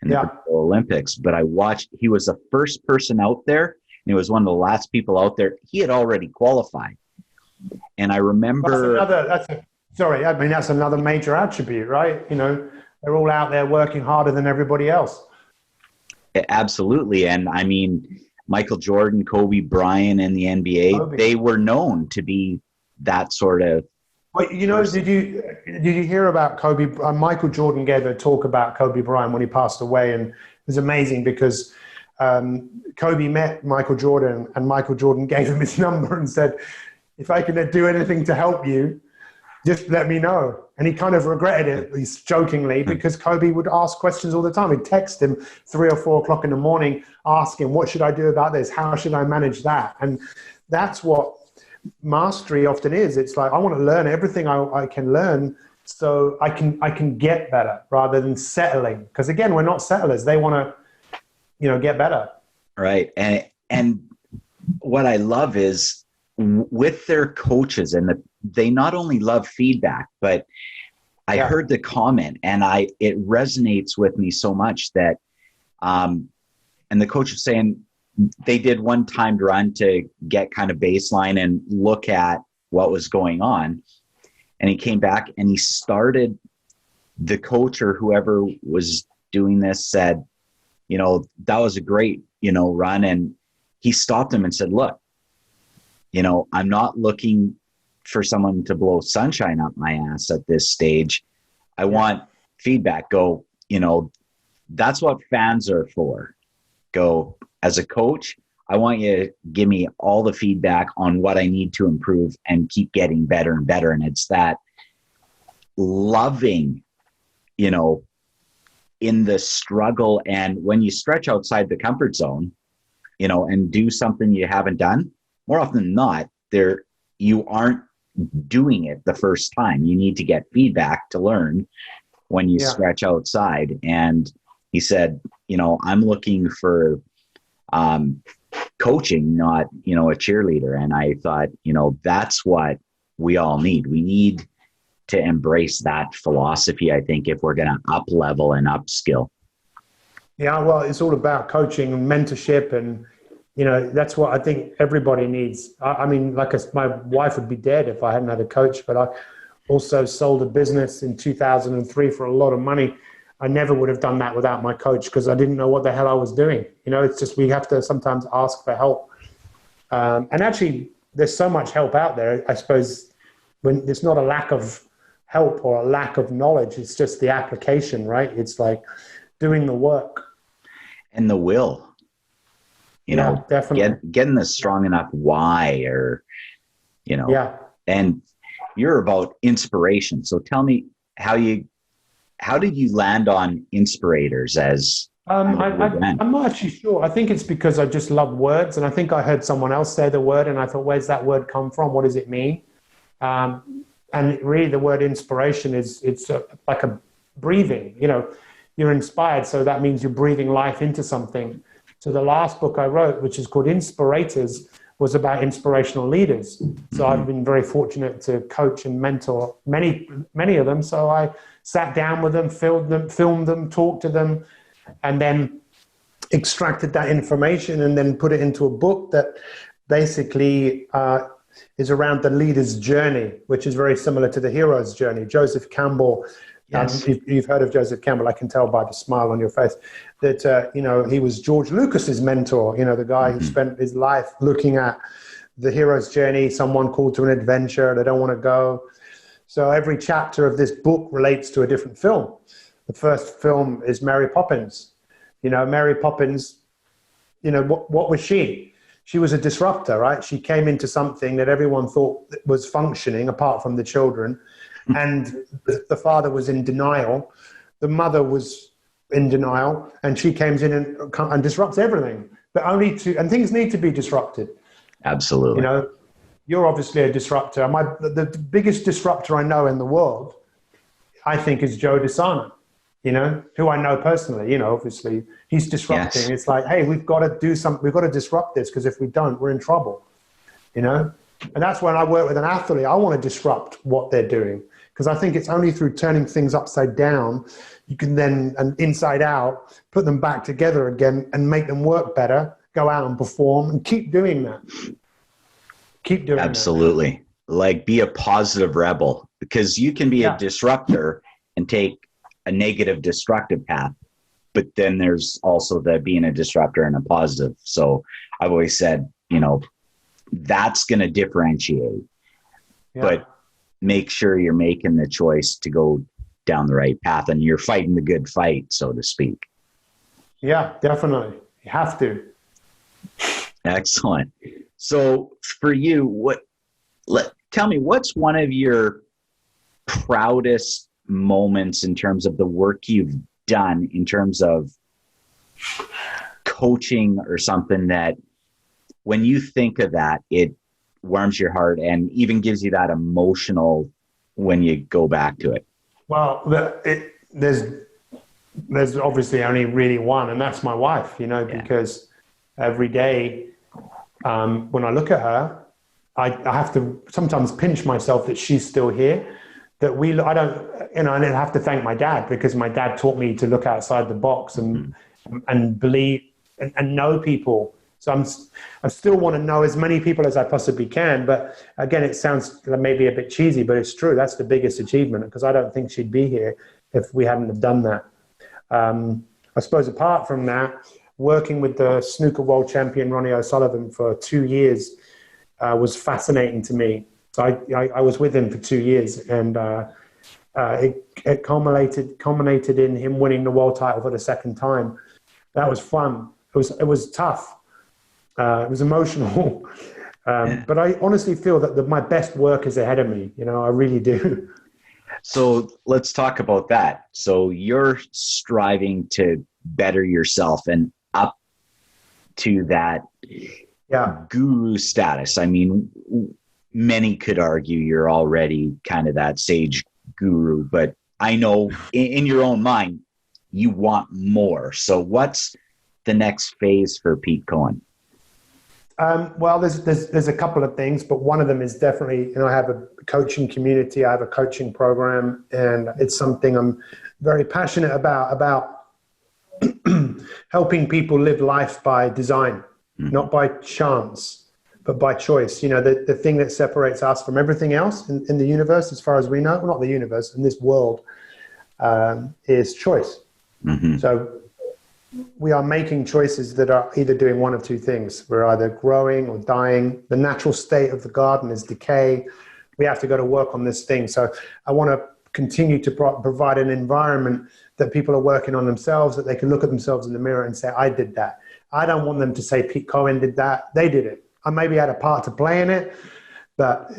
S1: in the Olympics. But I watched, he was the first person out there and he was one of the last people out there. He had already qualified. And I remember...
S2: That's another major attribute, right? You know, they're all out there working harder than everybody else.
S1: Absolutely. And I mean, Michael Jordan, Kobe Bryant in the NBA, they were known to be that sort of...
S2: Well, you know, did you hear about Kobe? Michael Jordan gave a talk about Kobe Bryant when he passed away, and it was amazing because Kobe met Michael Jordan, and Michael Jordan gave him his number and said, "If I can do anything to help you, just let me know." And he kind of regretted it, at least jokingly, because Kobe would ask questions all the time. He'd text him 3 or 4 o'clock in the morning, asking, "What should I do about this? How should I manage that?" And that's what mastery often is. It's like, I want to learn everything I can learn so I can get better rather than settling. Because again, we're not settlers. They want to, you know, get better.
S1: Right. And what I love is with their coaches, and they not only love feedback, but I heard the comment, and it resonates with me so much that, and the coach was saying, they did one timed run to get kind of baseline and look at what was going on. And he came back and he started, the coach or whoever was doing this said, you know, that was a great, you know, run. And he stopped him and said, "Look, you know, I'm not looking for someone to blow sunshine up my ass at this stage. I want feedback. Go, you know, that's what fans are for. Go, as a coach, I want you to give me all the feedback on what I need to improve and keep getting better and better." And it's that loving, you know, in the struggle. And when you stretch outside the comfort zone, you know, and do something you haven't done, more often than not, you aren't doing it the first time. You need to get feedback to learn when you stretch outside. And he said, you know, I'm looking for coaching, not, you know, a cheerleader. And I thought, you know, that's what we all need. We need to embrace that philosophy, I think, if we're going to up level and upskill.
S2: Yeah, well, it's all about coaching and mentorship, and you know, that's what I think everybody needs. I mean, my wife would be dead if I hadn't had a coach, but I also sold a business in 2003 for a lot of money. I never would have done that without my coach, because I didn't know what the hell I was doing. You know, it's just, we have to sometimes ask for help. And actually, there's so much help out there. I suppose when there's not a lack of help or a lack of knowledge, it's just the application, right? It's like doing the work.
S1: And the will. You know,
S2: definitely
S1: getting the strong enough why, or, you know, and you're about inspiration. So tell me how did you land on Inspirators as
S2: I'm not actually sure. I think it's because I just love words, and I think I heard someone else say the word, and I thought, where's that word come from? What does it mean? And really, the word inspiration it's like a breathing. You know, you're inspired, so that means you're breathing life into something. So the last book I wrote, which is called Inspirators, was about inspirational leaders. So I've been very fortunate to coach and mentor many of them. So I sat down with them, filmed them, talked to them, and then extracted that information and then put it into a book that basically is around the leader's journey, which is very similar to the hero's journey. Joseph Campbell. Yes. You've heard of Joseph Campbell. I can tell by the smile on your face that, you know, he was George Lucas's mentor, you know, the guy who spent his life looking at the hero's journey, someone called to an adventure, they don't want to go. So every chapter of this book relates to a different film. The first film is Mary Poppins. You know, Mary Poppins, you know, what was she? She was a disruptor, right? She came into something that everyone thought was functioning apart from the children. And the father was in denial. The mother was in denial, and she comes in and disrupts everything. But and things need to be disrupted.
S1: Absolutely.
S2: You know, you're obviously a disruptor. The biggest disruptor I know in the world, I think, is Joe DeSana. You know, who I know personally. You know, obviously he's disrupting. Yes. It's like, hey, we've got to do something. We've got to disrupt this, because if we don't, we're in trouble. You know, and that's when I work with an athlete. I want to disrupt what they're doing. Because I think it's only through turning things upside down, you can then, and inside out, put them back together again and make them work better go out and perform, and keep doing that. Keep doing
S1: Absolutely. Like, be a positive rebel, because you can be a disruptor and take a negative destructive path. But then there's also the being a disruptor and a positive. So I've always said, that's going to differentiate, but make sure you're making the choice to go down the right path and you're fighting the good fight, so to speak.
S2: Yeah, definitely. You have to.
S1: Excellent. So for you, tell me, what's one of your proudest moments in terms of the work you've done, in terms of coaching or something, that when you think of that, it warms your heart and even gives you that emotional when you go back to it?
S2: Well, there's obviously only really one, and that's my wife, because every day when I look at her, I have to sometimes pinch myself that she's still here, and I have to thank my dad, because my dad taught me to look outside the box and believe and know people. So I still want to know as many people as I possibly can. But again, it sounds maybe a bit cheesy, but it's true. That's the biggest achievement, because I don't think she'd be here if we hadn't have done that. I suppose apart from that, working with the snooker world champion Ronnie O'Sullivan for 2 years was fascinating to me. So I was with him for 2 years, and it culminated in him winning the world title for the second time. That was fun. It was tough. It was emotional. But I honestly feel that my best work is ahead of me. I really do.
S1: So let's talk about that. So you're striving to better yourself and up to that guru status. I mean, many could argue you're already kind of that sage guru, but I know in your own mind, you want more. So what's the next phase for Pete Cohen?
S2: Well, there's a couple of things, but one of them is definitely, I have a coaching community, I have a coaching program, and it's something I'm very passionate about helping people live life by design, not by chance, but by choice. The thing that separates us from everything else in the universe, as far as we know, well, not the universe, in this world, is choice. Mm-hmm. So we are making choices that are either doing one of two things. We're either growing or dying. The natural state of the garden is decay. We have to go to work on this thing. So I want to continue to provide an environment that people are working on themselves, that they can look at themselves in the mirror and say, I did that. I don't want them to say Pete Cohen did that. They did it. I maybe had a part to play in it, but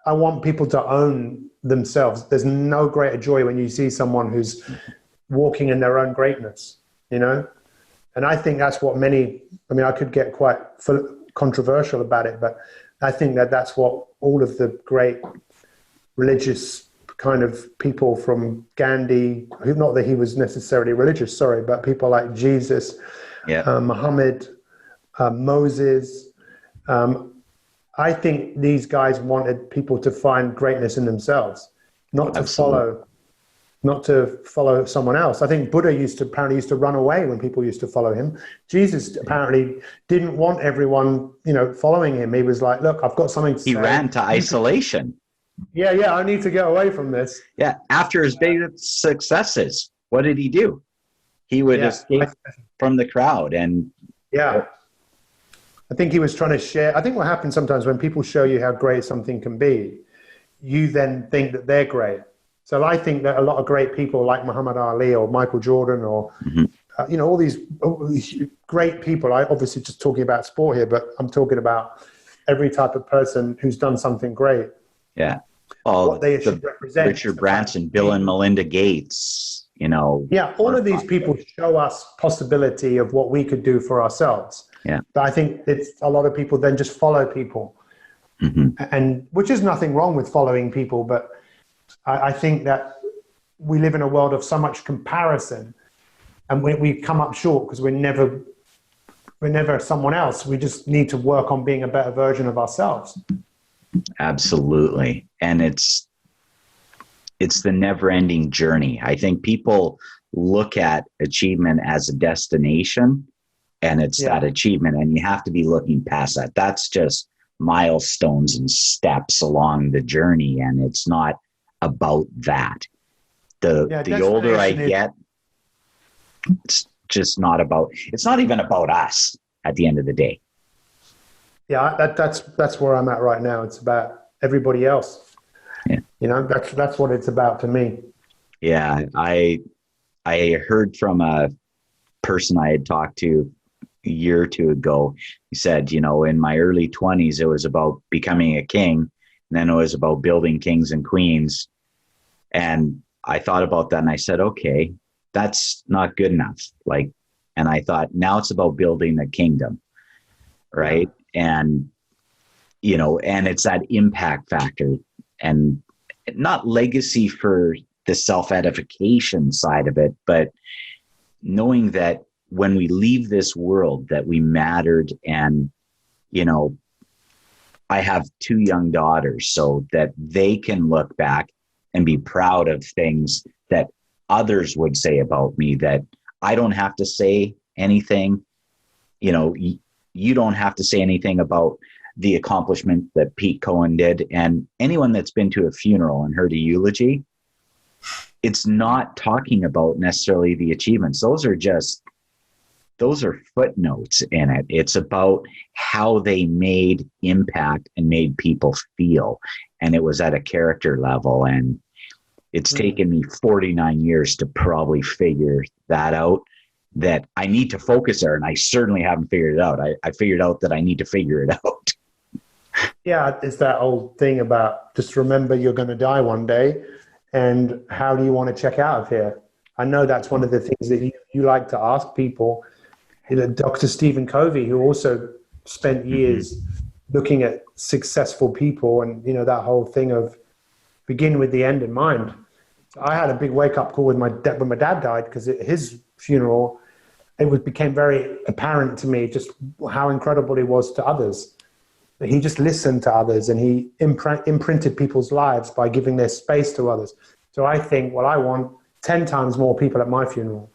S2: I want people to own themselves. There's no greater joy when you see someone who's walking in their own greatness. And I think that's what I could get quite controversial about it, but I think that's what all of the great religious kind of people, from Gandhi, not that he was necessarily religious, but people like Jesus, Muhammad, Moses. I think these guys wanted people to find greatness in themselves, not to follow someone else. I think Buddha apparently used to run away when people used to follow him. Jesus apparently didn't want everyone, following him. He was like, look, I've got something to say.
S1: He ran to isolation.
S2: I need to get away from this.
S1: Yeah. After his big successes, what did he do? He would escape from the crowd. And
S2: I think he was trying to share. I think what happens sometimes when people show you how great something can be, you then think that they're great. So I think that a lot of great people like Muhammad Ali or Michael Jordan or, all these great people, I obviously just talking about sport here, but I'm talking about every type of person who's done something great.
S1: Yeah.
S2: What they should represent.
S1: Richard Branson, Bill and Melinda Gates,
S2: all of these people show us possibility of what we could do for ourselves.
S1: Yeah.
S2: But I think it's a lot of people then just follow people. And which is nothing wrong with following people, but I think that we live in a world of so much comparison, and we come up short because we're never someone else. We just need to work on being a better version of ourselves.
S1: Absolutely. And it's the never-ending journey. I think people look at achievement as a destination, and it's that achievement, and you have to be looking past that. That's just milestones and steps along the journey, and it's not about that. The older I get, it's just not about, it's not even about us at the end of the day.
S2: Yeah, that's where I'm at right now. It's about everybody else.
S1: Yeah.
S2: You know, that's what it's about to me.
S1: Yeah, I heard from a person I had talked to a year or two ago. He said, you know, in my early 20s, it was about becoming a king, and then it was about building kings and queens. And I thought about that, and I said, okay, that's not good enough. Like, and I thought, now it's about building a kingdom, right? Yeah. And, you know, and it's that impact factor, and not legacy for the self-edification side of it, but knowing that when we leave this world that we mattered. And, you know, I have 2 young daughters, so that they can look back and be proud of things that others would say about me, that I don't have to say anything. You know, you don't have to say anything about the accomplishment that Pete Cohen did. And anyone that's been to a funeral and heard a eulogy, it's not talking about necessarily the achievements. Those are footnotes in it. It's about how they made impact and made people feel. And it was at a character level. And it's taken me 49 years to probably figure that out, that I need to focus there. And I certainly haven't figured it out. I figured out that I need to figure it out.
S2: Yeah, it's that old thing about just remember you're going to die one day, and how do you want to check out of here? I know that's one of the things that you like to ask people. You know, Dr. Stephen Covey, who also spent years looking at successful people, and, you know, that whole thing of begin with the end in mind. I had a big wake-up call with my dad when my dad died, because at his funeral, became very apparent to me just how incredible he was to others. He just listened to others, and he imprinted people's lives by giving their space to others. So I think, well, I want 10 times more people at my funeral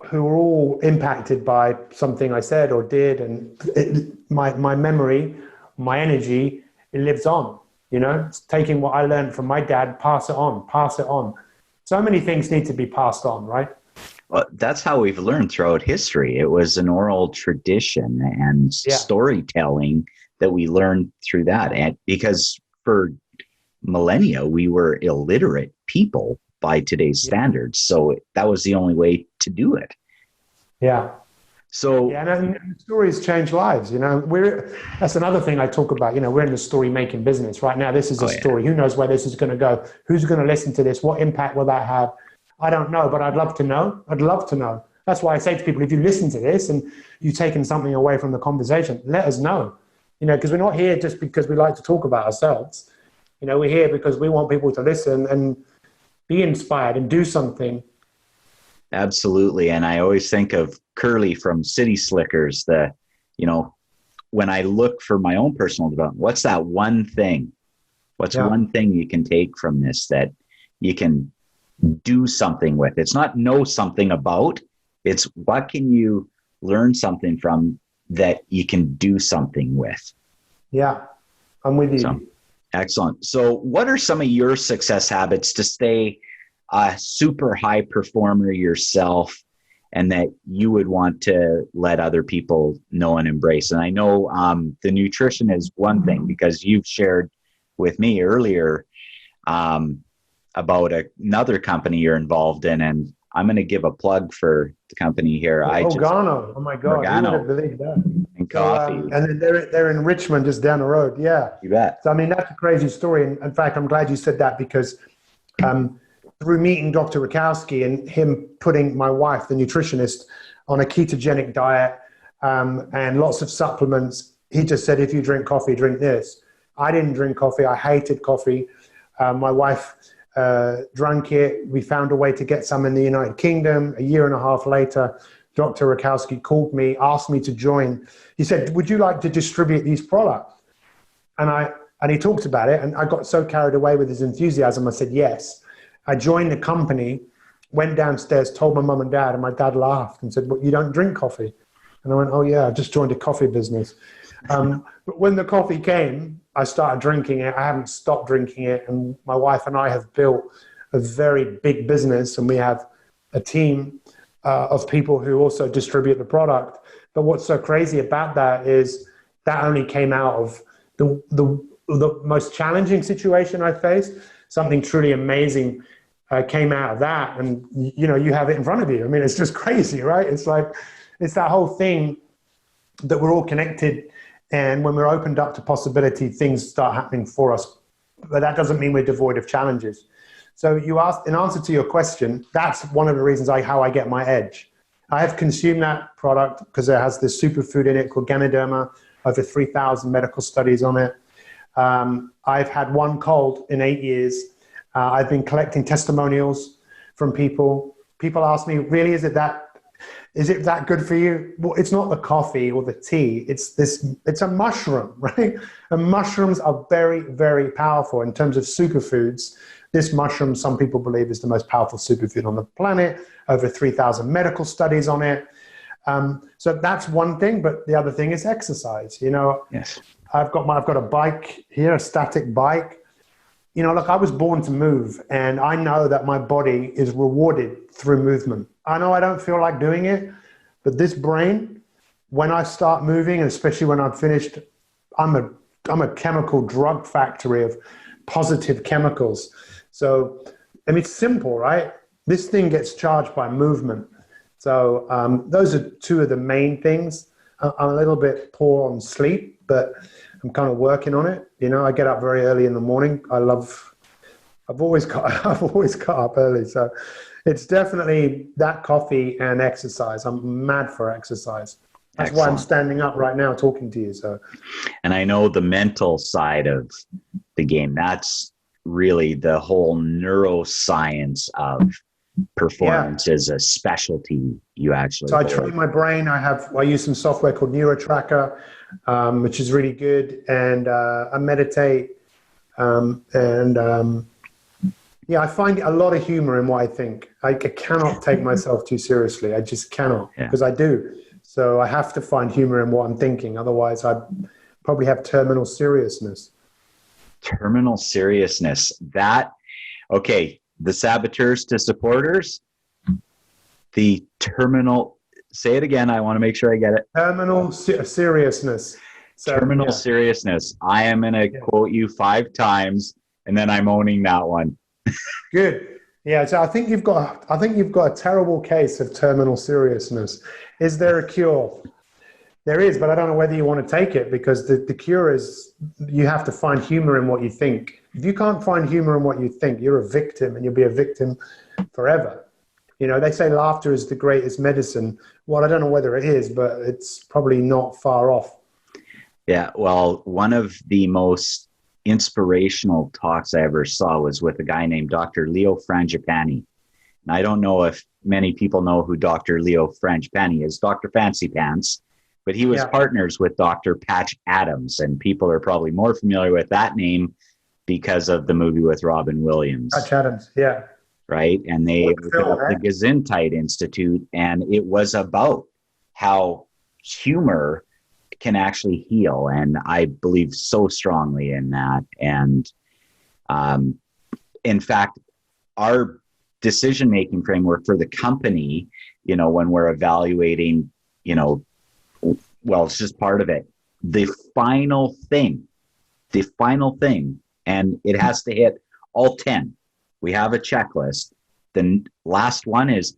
S2: who were all impacted by something I said or did. And my memory, my energy, it lives on. You know, it's taking what I learned from my dad, pass it on. So many things need to be passed on, right?
S1: Well, that's how we've learned throughout history. It was an oral tradition and storytelling that we learned through that. And because for millennia, we were illiterate people by today's standards. So that was the only way to do it.
S2: Yeah.
S1: So
S2: and stories change lives. You know, that's another thing I talk about. You know, we're in the story making business right now. This is a story. Who knows where this is going to go? Who's going to listen to this? What impact will that have? I don't know, but I'd love to know. I'd love to know. That's why I say to people, if you listen to this and you've taken something away from the conversation, let us know. You know, because we're not here just because we like to talk about ourselves. You know, we're here because we want people to listen and be inspired and do something.
S1: Absolutely. And I always think of Curly from City Slickers, when I look for my own personal development, what's that one thing? What's one thing you can take from this that you can do something with? It's not know something about, it's what can you learn something from that you can do something with?
S2: Yeah, I'm with you.
S1: So, excellent. So what are some of your success habits to stay a super high performer yourself, and that you would want to let other people know and embrace? And I know the nutrition is one thing, because you've shared with me earlier about another company you're involved in, and I'm going to give a plug for the company here.
S2: Gano. Oh my God.
S1: Gano.
S2: Who would have believed that?
S1: And coffee.
S2: And then they're in Richmond, just down the road. Yeah.
S1: You bet.
S2: So, I mean, that's a crazy story. And in fact, I'm glad you said that, because through meeting Dr. Rakowski and him putting my wife, the nutritionist, on a ketogenic diet and lots of supplements, he just said, if you drink coffee, drink this. I didn't drink coffee. I hated coffee. My wife drank it. We found a way to get some in the United Kingdom. A year and a half later, Dr. Rakowski called me, asked me to join. He said, would you like to distribute these products? And he talked about it, and I got so carried away with his enthusiasm, I said yes. I joined the company went downstairs, told my mum and dad, and my dad laughed and said, "Well, you don't drink coffee?" And I went, "Oh yeah, I just joined a coffee business." But when the coffee came, I started drinking it. I haven't stopped drinking it. And my wife and I have built a very big business, and we have a team of people who also distribute the product. But what's so crazy about that is that only came out of the most challenging situation I faced. Something truly amazing came out of that. And, you know, you have it in front of you. I mean, it's just crazy, right? It's like, it's that whole thing that we're all connected. And when we're opened up to possibility, things start happening for us. But that doesn't mean we're devoid of challenges. So you asked, in answer to your question, that's one of the reasons how I get my edge. I have consumed that product because it has this superfood in it called ganoderma, over 3,000 medical studies on it. I've had one cold in 8 years. I've been collecting testimonials from people. People ask me, really, is it that good for you? Well, it's not the coffee or the tea. It's a mushroom, right? And mushrooms are very, very powerful in terms of superfoods. This mushroom, some people believe, is the most powerful superfood on the planet. Over 3,000 medical studies on it. So that's one thing, but the other thing is exercise. You know,
S1: yes.
S2: I've got a bike here, a static bike. You know, look, I was born to move, and I know that my body is rewarded through movement. I know I don't feel like doing it, but this brain, when I start moving, and especially when I'm finished, I'm a chemical drug factory of positive chemicals. So, I mean, it's simple, right? This thing gets charged by movement. So those are two of the main things. I'm a little bit poor on sleep, but I'm kind of working on it. You know, I get up very early in the morning. I've always got up early. So it's definitely that coffee and exercise. I'm mad for exercise. That's Excellent. Why I'm standing up right now talking to you. So,
S1: and I know the mental side of the game, that's really the whole neuroscience of performance is a specialty you actually
S2: So I train my brain. I use some software called neurotracker, which is really good, and I meditate, I find a lot of humor in what I think. I cannot take myself too seriously. I just cannot, because I do. So I have to find humor in what I'm thinking. Otherwise, I'd probably have terminal seriousness.
S1: Terminal seriousness. Okay. The Saboteurs to Supporters, the terminal, say it again. I want to make sure I get it.
S2: Terminal seriousness.
S1: So, terminal seriousness. I am going to quote you 5 times, and then I'm owning that one.
S2: Good. Yeah. So I think you've got a terrible case of terminal seriousness. Is there a cure? There is, but I don't know whether you want to take it, because the cure is you have to find humor in what you think. If you can't find humor in what you think, you're a victim, and you'll be a victim forever. You know, they say laughter is the greatest medicine. Well, I don't know whether it is, but it's probably not far off.
S1: Yeah, well, one of the most inspirational talks I ever saw was with a guy named Dr. Leo Frangipani. And I don't know if many people know who Dr. Leo Frangipani is, Dr. Fancy Pants. But he was partners with Dr. Patch Adams, and people are probably more familiar with that name because of the movie with Robin Williams.
S2: Patch Adams, yeah.
S1: Right? And they opened up the Gesundheit Institute, and it was about how humor can actually heal. And I believe so strongly in that. And in fact, our decision-making framework for the company, you know, when we're evaluating, you know, well, it's just part of it. The final thing, and it has to hit all 10. We have a checklist. The last one is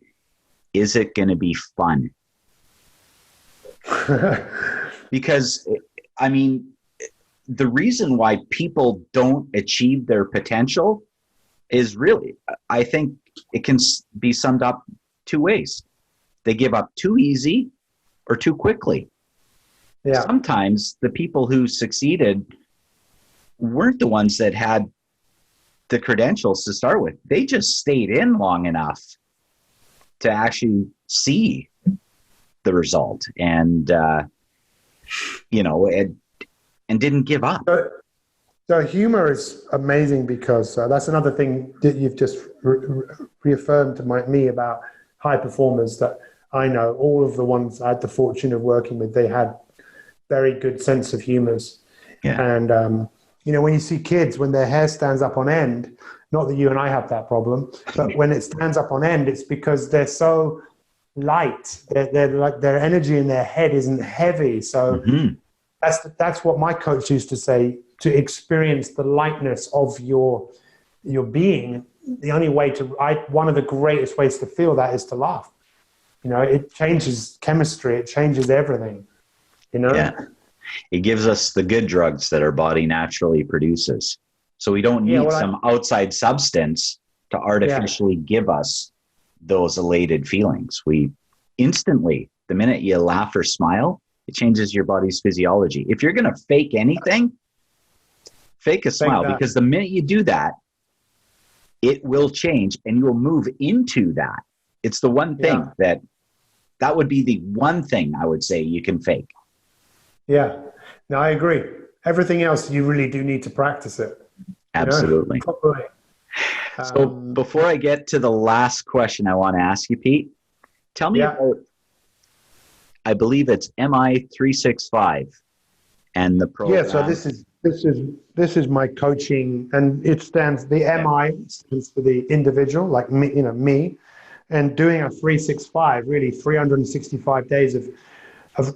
S1: it going to be fun? Because, I mean, the reason why people don't achieve their potential is really, I think it can be summed up 2 ways. They give up too easy or too quickly. Yeah. Sometimes the people who succeeded weren't the ones that had the credentials to start with. They just stayed in long enough to actually see the result, and and didn't give up.
S2: So humor is amazing because that's another thing that you've just reaffirmed to me about high performers that I know. All of the ones I had the fortune of working with, they had very good sense of humors.
S1: Yeah.
S2: And, when you see kids, when their hair stands up on end, not that you and I have that problem, but when it stands up on end, it's because they're so light. They're like, their energy in their head isn't heavy. So that's what my coach used to say, to experience the lightness of your being. The only way one of the greatest ways to feel that is to laugh. It changes chemistry. It changes everything,
S1: Yeah. It gives us the good drugs that our body naturally produces. So we don't need some outside substance to artificially give us those elated feelings. We instantly, the minute you laugh or smile, it changes your body's physiology. If you're going to fake anything, fake a smile, because the minute you do that, it will change and you will move into that. It's the one thing that would be the one thing I would say you can fake.
S2: Yeah, no, I agree. Everything else, you really do need to practice it.
S1: Absolutely. So before I get to the last question I want to ask you, Pete, tell me about, I believe it's Mi365 and the program.
S2: Yeah, so this is my coaching, and it stands, the MI stands for the individual, like me, and doing a 365, really 365 days of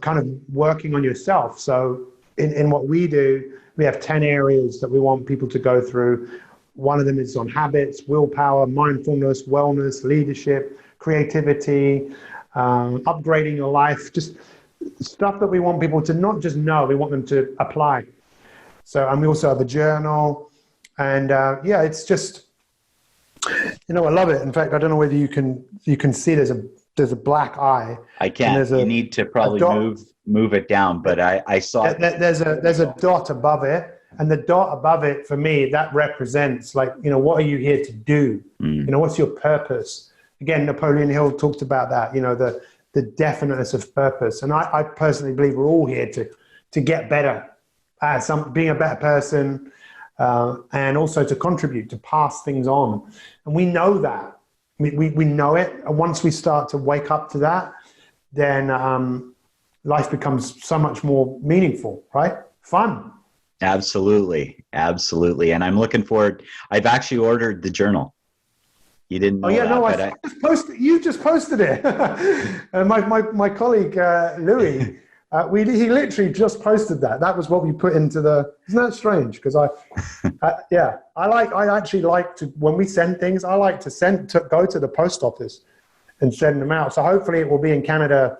S2: kind of working on yourself. So in what we do, we have 10 areas that we want people to go through. One of them is on habits, willpower, mindfulness, wellness, leadership, creativity, upgrading your life, just stuff that we want people to not just know, we want them to apply. So, and we also have a journal, and it's just, I love it. In fact, I don't know whether you can see there's a black eye.
S1: I can't. You need to probably move it down, but I saw it.
S2: There's a dot above it, and the dot above it, for me, that represents, like, what are you here to do? What's your purpose? Again, Napoleon Hill talked about that, the definiteness of purpose. And I personally believe we're all here to get better, being a better person, and also to contribute, to pass things on. And we know that. We know it. And once we start to wake up to that, then life becomes so much more meaningful, right? Fun.
S1: Absolutely. Absolutely. And I'm looking forward. I've actually ordered the journal. You didn't know
S2: you just posted it. My colleague, Louis, he literally just posted that. That was what we put into isn't that strange? Because I actually like to, when we send things, I like to go to the post office and send them out. So hopefully it will be in Canada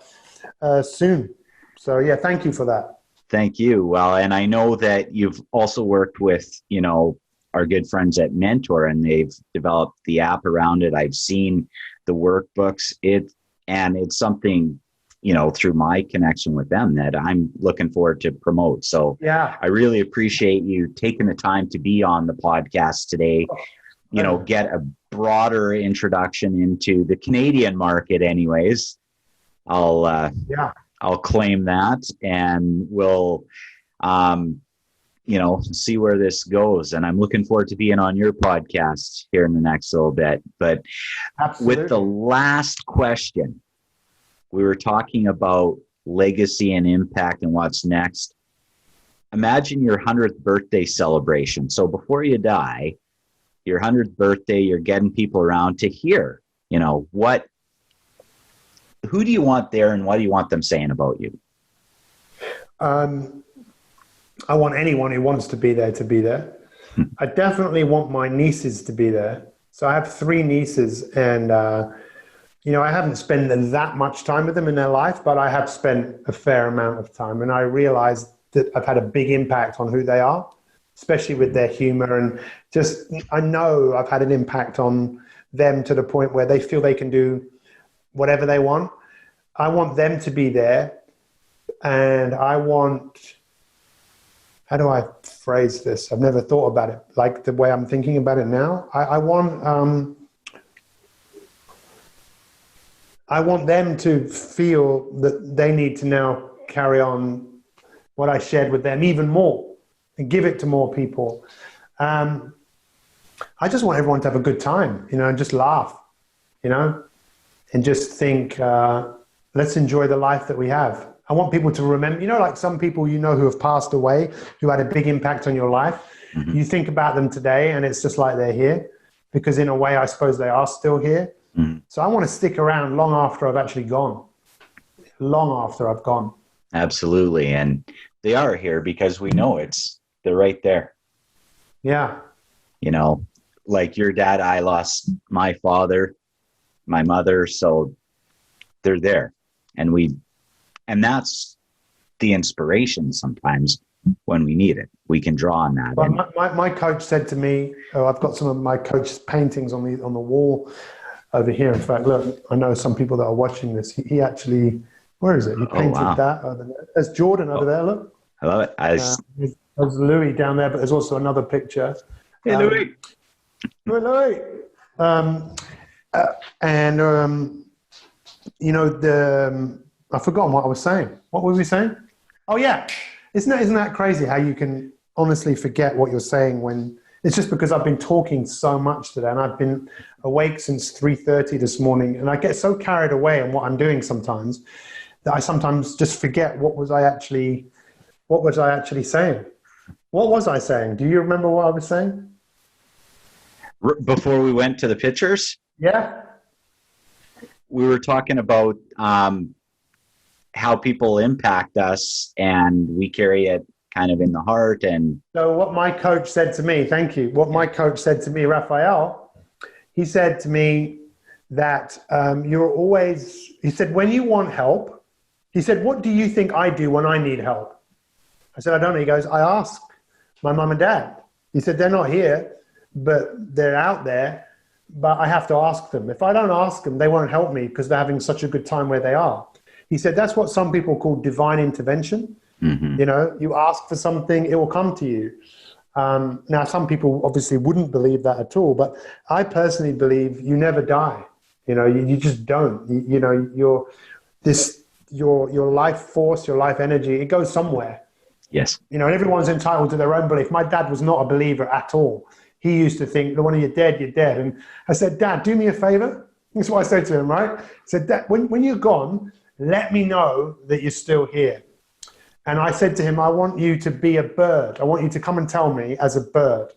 S2: soon. So thank you for that.
S1: Thank you. Well, and I know that you've also worked with, our good friends at Mentor, and they've developed the app around it. I've seen the workbooks. It's something, through my connection with them that I'm looking forward to promote. So I really appreciate you taking the time to be on the podcast today, get a broader introduction into the Canadian market anyways. I'll claim that, and we'll, see where this goes. And I'm looking forward to being on your podcast here in the next little bit. But with the last question, we were talking about legacy and impact and what's next. Imagine your 100th birthday celebration. So before you die, your 100th birthday, you're getting people around to hear, who do you want there and what do you want them saying about you?
S2: I want anyone who wants to be there to be there. I definitely want my nieces to be there. So I have 3 nieces, and I haven't spent that much time with them in their life, but I have spent a fair amount of time, and I realized that I've had a big impact on who they are, especially with their humor, and just, I know I've had an impact on them to the point where they feel they can do whatever they want. I want them to be there, and I want, how do I phrase this? I've never thought about it like the way I'm thinking about it now. I want them to feel that they need to now carry on what I shared with them even more. and give it to more people. I just want everyone to have a good time, and just laugh, and just think, let's enjoy the life that we have. I want people to remember, like some people who have passed away, who had a big impact on your life. Mm-hmm. You think about them today and it's just like they're here, because in a way, I suppose they are still here. Mm-hmm. So I want to stick around long after I've actually gone. Long after I've gone.
S1: Absolutely. And they are here because we know they're right there.
S2: Yeah.
S1: Like your dad, I lost my father, my mother, so they're there. And that's the inspiration sometimes when we need it. We can draw on that.
S2: Well, my coach said to me, I've got some of my coach's paintings on the wall over here. In fact, look, I know some people that are watching this. He actually, where is it? He painted that over there. There's Jordan over there, look.
S1: I love it.
S2: There's Louis down there, but there's also another picture.
S1: Hey, Louis.
S2: Louis. I've forgotten what I was saying. What were we saying? Oh, yeah. Isn't that crazy how you can honestly forget what you're saying when it's just because I've been talking so much today, and I've been awake since 3:30 this morning, and I get so carried away in what I'm doing sometimes that I sometimes just forget what was I actually saying? What was I saying? Do you remember what I was saying?
S1: Before we went to the pictures?
S2: Yeah.
S1: We were talking about how people impact us, and we carry it kind of in the heart. And
S2: so what my coach said to me, thank you. What my coach said to me, Raphael, he said to me that he said, when you want help, he said, what do you think I do when I need help? I said, I don't know. He goes, I ask my mum and dad. He said, they're not here, but they're out there, but I have to ask them. If I don't ask them, they won't help me because they're having such a good time where they are. He said, that's what some people call divine intervention. Mm-hmm. You ask for something, it will come to you. Now, some people obviously wouldn't believe that at all, but I personally believe you never die. You just don't. Your life force, your life energy, it goes somewhere.
S1: Yes.
S2: And everyone's entitled to their own belief. My dad was not a believer at all. He used to think that when you're dead, you're dead. And I said, Dad, do me a favor. That's what I said to him, right? I said, Dad, when you're gone, let me know that you're still here. And I said to him, I want you to be a bird. I want you to come and tell me as a bird.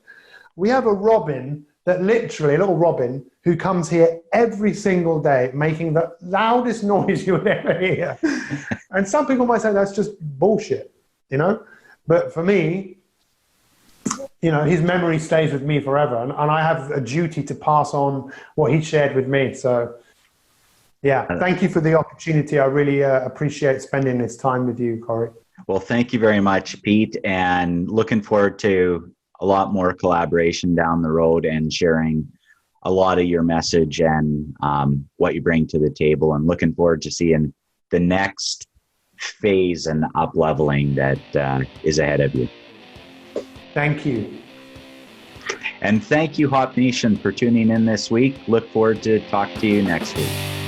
S2: We have a robin that literally, a little robin, who comes here every single day making the loudest noise you'll ever hear. And some people might say that's just bullshit, But for me, his memory stays with me forever. And I have a duty to pass on what he shared with me. So, yeah, thank you for the opportunity. I really appreciate spending this time with you, Corey.
S1: Well, thank you very much, Pete, and looking forward to a lot more collaboration down the road and sharing a lot of your message and what you bring to the table, and looking forward to seeing the next phase and up-leveling that is ahead of you.
S2: Thank you.
S1: And thank you, Hop Nation, for tuning in this week. Look forward to talk to you next week.